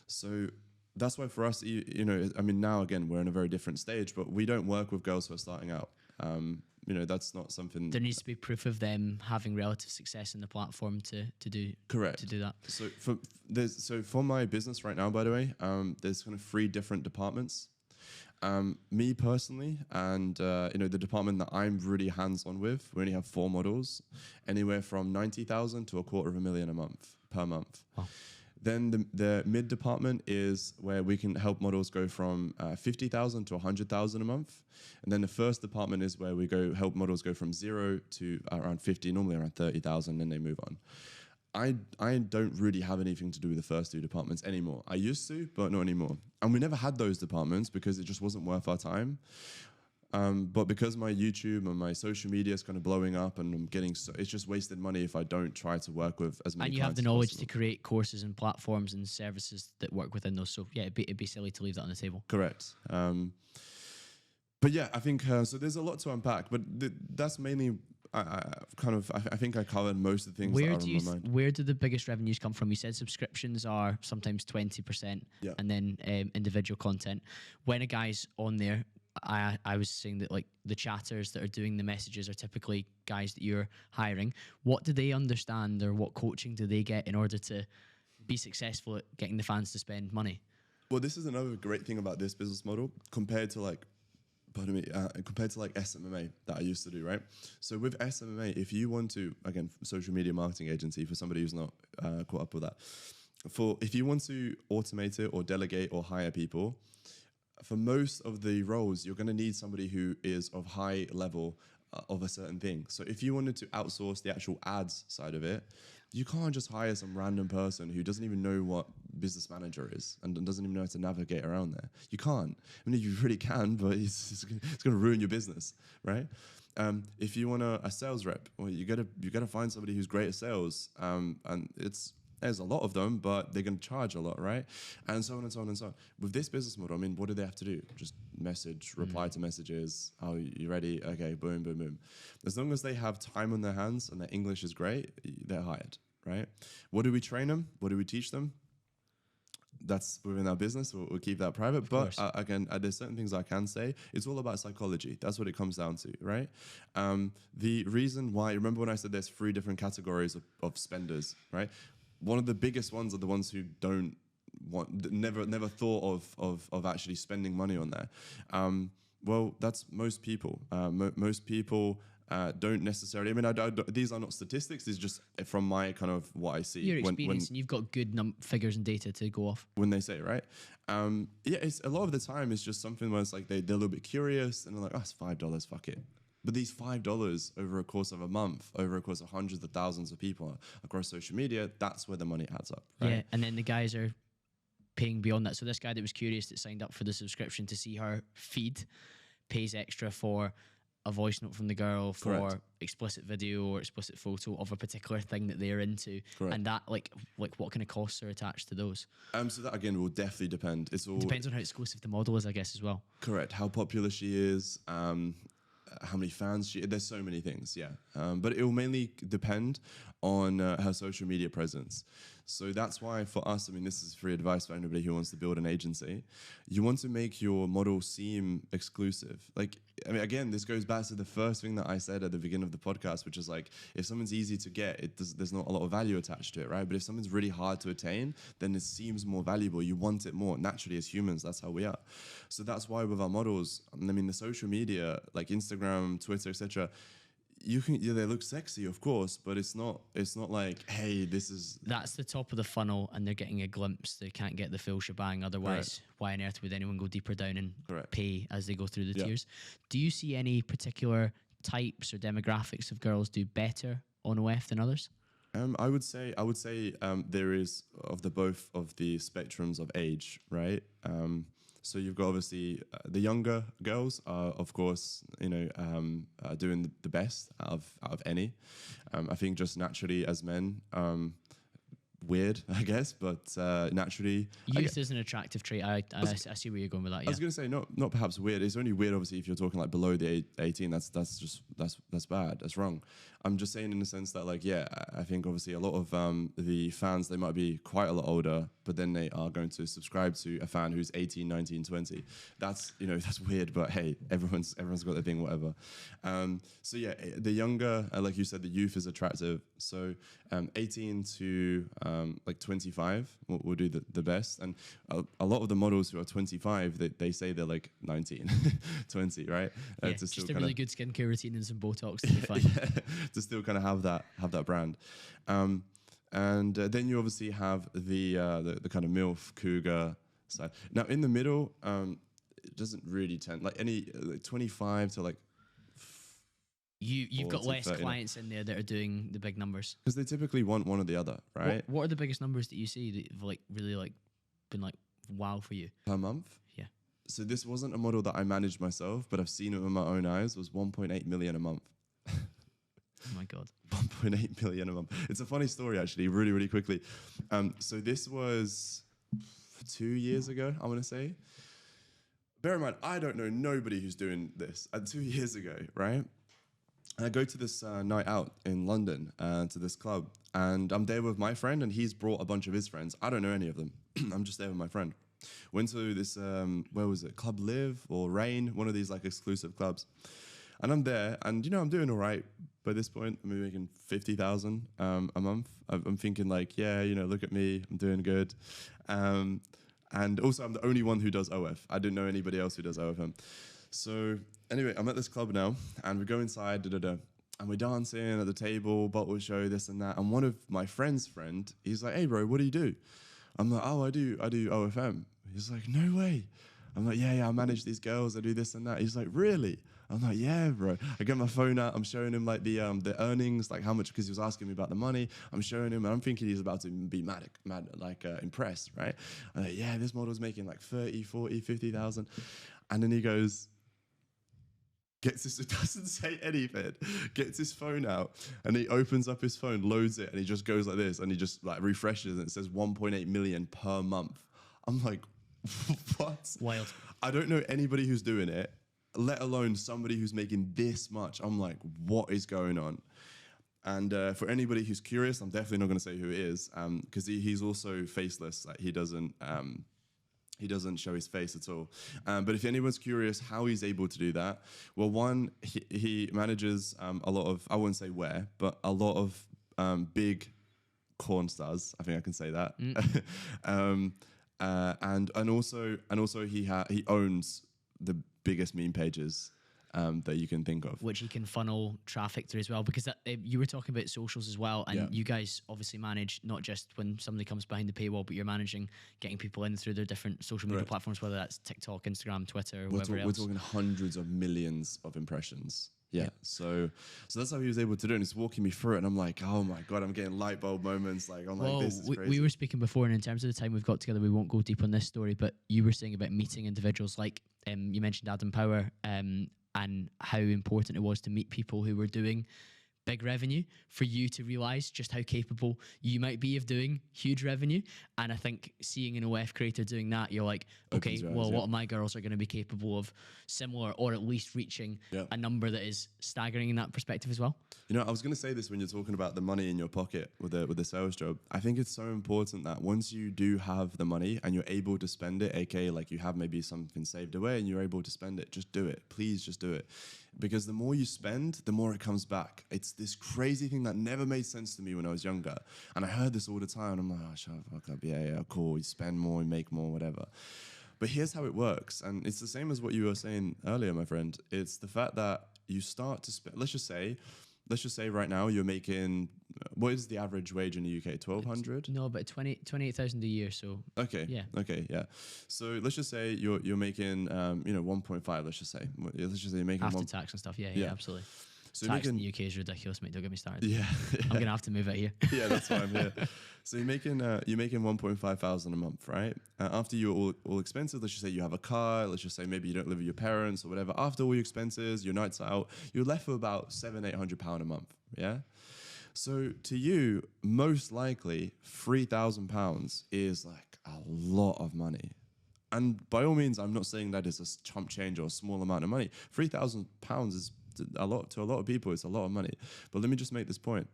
So that's why for us, you know, I mean, now again, we're in a very different stage, but we don't work with girls who are starting out. You know, that's not something. There needs to be proof of them having relative success in the platform to do correct to do that. So for my business right now, by the way, there's kind of 3 different departments. Me personally, and you know, the department that I'm really hands-on with, we only have 4 models, anywhere from 90,000 to $250,000 per month. Wow. Then the mid department is where we can help models go from 50,000 to 100,000 a month. And then the first department is where we help models go from 0 to around 50, normally around 30,000, and they move on. I don't really have anything to do with the first 2 departments anymore. I used to, but not anymore. And we never had those departments because it just wasn't worth our time. But because my YouTube and my social media is kind of blowing up, and I'm getting it's just wasted money if I don't try to work with as many. And you have the knowledge to create courses and platforms and services that work within those. So yeah, it'd be silly to leave that on the table. Correct. But yeah, I think so. There's a lot to unpack, but that's mainly. I think I covered most of the things that are on my mind. Where do the biggest revenues come from? You said subscriptions are sometimes 20%, and then individual content. When a guy's on there, I was saying that like the chatters that are doing the messages are typically guys that you're hiring. What do they understand, or what coaching do they get in order to be successful at getting the fans to spend money? Well, this is another great thing about this business model compared to like SMMA that I used to do, right? So with SMMA, if you want to, again, social media marketing agency, for somebody who's not caught up with that, if you want to automate it or delegate or hire people, for most of the roles, you're going to need somebody who is of high level of a certain thing. So if you wanted to outsource the actual ads side of it, you can't just hire some random person who doesn't even know what business manager is and doesn't even know how to navigate around there. You can't. I mean, you really can, but it's going to ruin your business, right? If you want a sales rep, well, you got to find somebody who's great at sales, and there's a lot of them, but they're going to charge a lot, right? And so on and so on and so on. With this business model, I mean, what do they have to do? Just message, reply to messages. Oh, you ready? Okay, boom, boom, boom. As long as they have time on their hands and their English is great, they're hired, right? What do we train them? What do we teach them? That's within our business. We'll keep that private. But again, there's certain things I can say. It's all about psychology. That's what it comes down to, right? The reason why, remember when I said there's 3 different categories of spenders, right? One of the biggest ones are the ones who never thought of actually spending money on there. Well, that's most people. Most people don't necessarily. I mean, these are not statistics. These are just from my kind of what I see. Your experience, and you've got good figures and data to go off. When they say, right? Yeah, it's a lot of the time. It's just something where it's like they're a little bit curious and they're like, oh, it's $5. Fuck it. But these $5 over a course of a month, over a course of hundreds of thousands of people across social media, that's where the money adds up. Right? Yeah, and then the guys are paying beyond that. So this guy that was curious that signed up for the subscription to see her feed pays extra for a voice note from the girl, for explicit video or explicit photo of a particular thing that they're into. Correct. And that, like what kind of costs are attached to those? So that again will definitely depend. It depends on how exclusive the model is, I guess, as well. Correct. How popular she is. How many fans there's so many things, yeah. But it will mainly depend on her social media presence. So that's why for us, I mean, this is free advice for anybody who wants to build an agency. You want to make your model seem exclusive. Like, I mean, again, this goes back to the first thing that I said at the beginning of the podcast, which is like, if someone's easy to get, there's not a lot of value attached to it, right? But if something's really hard to attain, then it seems more valuable. You want it more. Naturally, as humans, that's how we are. So that's why with our models, I mean, the social media, like Instagram, Twitter, etc., they look sexy, of course, but it's not like, hey, that's the top of the funnel and they're getting a glimpse. They can't get the full shebang. Otherwise, why on earth would anyone go deeper down and pay as they go through the tiers? Do you see any particular types or demographics of girls do better on OF than others? I would say there is both of the spectrums of age, right? So you've got obviously the younger girls are, of course, doing the best out of any. I think just naturally as men, weird, I guess, but naturally, youth is an attractive trait. I see where you're going with that. I was going to say not perhaps weird. It's only weird, obviously, if you're talking like below the 18. That's bad. That's wrong. I'm just saying in the sense that, like, yeah, I think obviously a lot of the fans, they might be quite a lot older, but then they are going to subscribe to a fan who's 18, 19, 20. That's, you know, that's weird, but hey, everyone's got their thing, whatever. So yeah, the younger, like you said, the youth is attractive. So 18 to like 25 will do the best. And a lot of the models who are 25, they say they're like 19, 20, right? Yeah, just a really good skincare routine and some Botox to be fine. Yeah, to still kind of have that brand. And then you obviously have the kind of MILF cougar side. Now in the middle, it doesn't really tend like any like 25 to like. You've got less clients in there that are doing the big numbers because they typically want one or the other, right? What are the biggest numbers that you see that have like really like been like wow for you per month? Yeah. So this wasn't a model that I managed myself, but I've seen it with my own eyes. Was 1.8 million a month. Oh my God. 1.8 million a month. It's a funny story, actually, really, really quickly. So this was 2 years ago, I want to say. Bear in mind, I don't know nobody who's doing this. 2 years ago, right? And I go to this night out in London, to this club, and I'm there with my friend, and he's brought a bunch of his friends. I don't know any of them. I'm just there with my friend. Went to this, where was it? Club Live or Rain, one of these like exclusive clubs. And I'm there, and you know, I'm doing all right by this point. I'm making 50,000 a month. I'm thinking like, yeah, you know, look at me, I'm doing good. And also, I'm the only one who does OF. I didn't know anybody else who does OFM. So anyway, I'm at this club now, and we go inside, and we're dancing at the table, bottle show, this and that. And one of my friend's friend, he's like, "Hey, bro, what do you do?" I'm like, "Oh, I do OFM." He's like, "No way." I'm like, yeah, I manage these girls, I do this and that. He's like, "Really?" I'm like, "Yeah, bro." I get my phone out, I'm showing him like the earnings, like how much, because he was asking me about the money. I'm showing him, and I'm thinking he's about to be mad, like impressed, right? I'm like, "Yeah, this model's making like 30, 40, 50,000. And then he goes, it doesn't say anything, gets his phone out, and he opens up his phone, loads it, and he just goes like this, and he just like refreshes, and it says 1.8 million per month. I'm like, what? Wild. I don't know anybody who's doing it, let alone somebody who's making this much. I'm like, what is going on? And for anybody who's curious, I'm definitely not going to say who it is, because he's also faceless. Like he doesn't show his face at all. But if anyone's curious how he's able to do that, well, one, he manages a lot of, I wouldn't say where, but a lot of big corn stars. I think I can say that. And also he owns the biggest meme pages that you can think of, which he can funnel traffic through as well, because you were talking about socials as well, and you guys obviously manage not just when somebody comes behind the paywall, but you're managing getting people in through their different social media platforms, whether that's TikTok, Instagram, Twitter, whatever else. We're talking hundreds of millions of impressions. Yeah. So that's how he was able to do it. And he's walking me through it, and I'm like, oh my God, I'm getting light bulb moments. Like, I'm like, this is crazy. We were speaking before, and in terms of the time we've got together, we won't go deep on this story, but you were saying about meeting individuals like, you mentioned Adam Power, and how important it was to meet people who were doing big revenue, for you to realize just how capable you might be of doing huge revenue. And I think seeing an OF creator doing that, you're like, okay, what of my girls are going to be capable of similar, or at least reaching a number that is staggering in that perspective as well. You know, I was going to say this when you're talking about the money in your pocket with the sales job. I think it's so important that once you do have the money and you're able to spend it, aka like you have maybe something saved away and you're able to spend it, just do it. Please just do it. Because the more you spend, the more it comes back. It's this crazy thing that never made sense to me when I was younger. And I heard this all the time. And I'm like, oh, shut the fuck up. Yeah, cool. You spend more, you make more, whatever. But here's how it works. And it's the same as what you were saying earlier, my friend. It's the fact that you start to spend, let's just say right now you're making, what is the average wage in the UK? 1,200? No, but 28,000 a year. So okay, yeah. So let's just say you're making 1.5. Let's just say you're making after tax and stuff. Yeah, absolutely. So tax in the UK is ridiculous, mate. Don't get me started. Yeah. I'm gonna have to move out here. Yeah, that's fine. Yeah. So you're making 1.5 thousand a month, right? After you're all expenses, let's just say you have a car. Let's just say maybe you don't live with your parents or whatever. After all your expenses, your nights out, you're left with about £700-800 a month. Yeah. So to you, most likely £3,000 is like a lot of money. And by all means, I'm not saying that is a chump change or a small amount of money. £3,000 is a lot to a lot of people. It's a lot of money. But let me just make this point.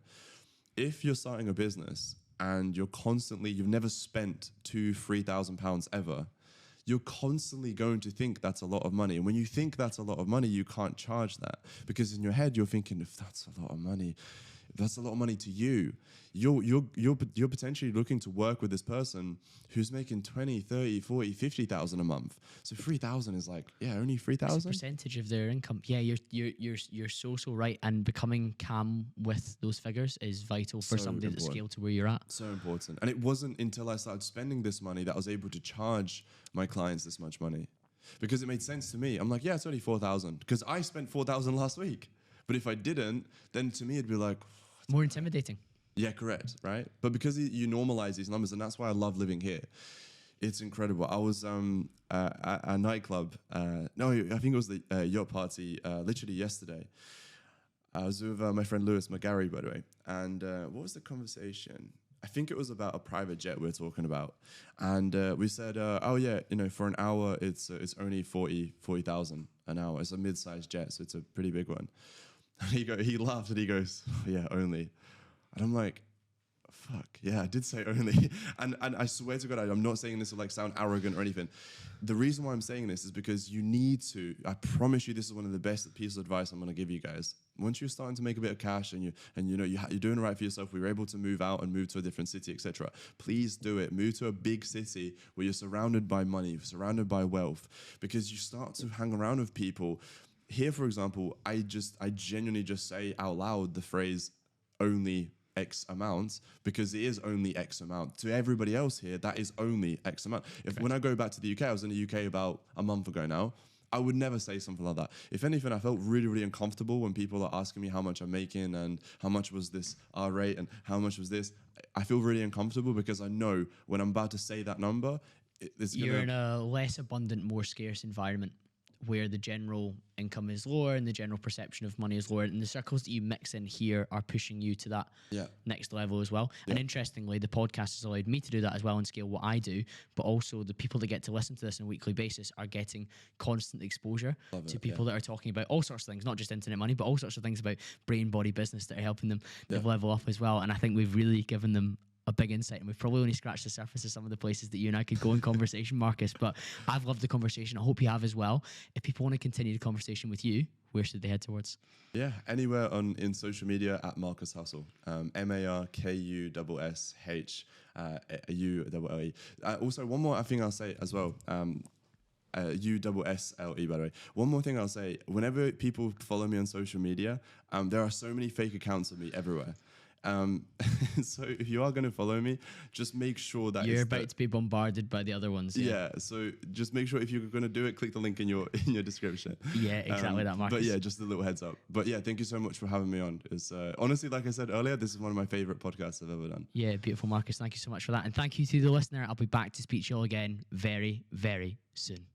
If you're starting a business and you've never spent £3,000 ever, you're constantly going to think that's a lot of money. And when you think that's a lot of money, you can't charge that, because in your head, you're thinking, if that's a lot of money, that's a lot of money to you. You're potentially looking to work with this person who's making 20, 30, 40, 50,000 a month. So 3,000 is like, only 3,000. It's a percentage of their income. Yeah, you're so right. And becoming calm with those figures is vital for somebody that's scaled to where you're at. So important. And it wasn't until I started spending this money that I was able to charge my clients this much money, because it made sense to me. I'm like, it's only 4,000 because I spent 4,000 last week. But if I didn't, then to me it'd be like, more intimidating. Yeah, correct, right? But because you normalize these numbers, and that's why I love living here. It's incredible. I was at a nightclub. I think it was the yacht party literally yesterday. I was with my friend Lewis McGarry, by the way. And what was the conversation? I think it was about a private jet we were talking about. And we said, for an hour, it's only 40,000 an hour. It's a mid-sized jet, so it's a pretty big one. And he laughed and he goes, only. And I'm like, fuck, I did say only. And I swear to God, I'm not saying this to like sound arrogant or anything. The reason why I'm saying this is because you need to, I promise you, this is one of the best pieces of advice I'm going to give you guys. Once you're starting to make a bit of cash and you're doing right for yourself, we were able to move out and move to a different city, etc. Please do it. Move to a big city where you're surrounded by money, surrounded by wealth, because you start to hang around with people. Here, for example, I genuinely just say out loud the phrase only X amount, because it is only X amount. To everybody else here, that is only X amount. When I go back to the UK, I was in the UK about a month ago now, I would never say something like that. If anything, I felt really, really uncomfortable when people are asking me how much I'm making and how much was this R rate and how much was this. I feel really uncomfortable because I know when I'm about to say that number, you're in a less abundant, more scarce environment, where the general income is lower and the general perception of money is lower, and the circles that you mix in here are pushing you to that next level as well. And interestingly, the podcast has allowed me to do that as well and scale what I do, but also the people that get to listen to this on a weekly basis are getting constant exposure to people that are talking about all sorts of things, not just internet money, but all sorts of things about brain, body, business that are helping them level up as well. And I think we've really given them a big insight, and we've probably only scratched the surface of some of the places that you and I could go in conversation, Markuss, but I've loved the conversation. I hope you have as well. If people want to continue the conversation with you, where should they head towards? Anywhere in social media at Markuss Hussle, MarkussHussle. Also, one more thing I'll say as well, USSLE, by the way. One more thing I'll say, whenever people follow me on social media, there are so many fake accounts of me everywhere. So if you are going to follow me, just make sure that you're about to be bombarded by the other ones. So just make sure if you're going to do it, click the link in your description. Exactly that, Markuss. But just a little heads up. But thank you so much for having me on. It's honestly, like I said earlier, this is one of my favorite podcasts I've ever done. Beautiful, Markuss. Thank you so much for that, and thank you to the listener. I'll be back to speak to you all again very, very soon.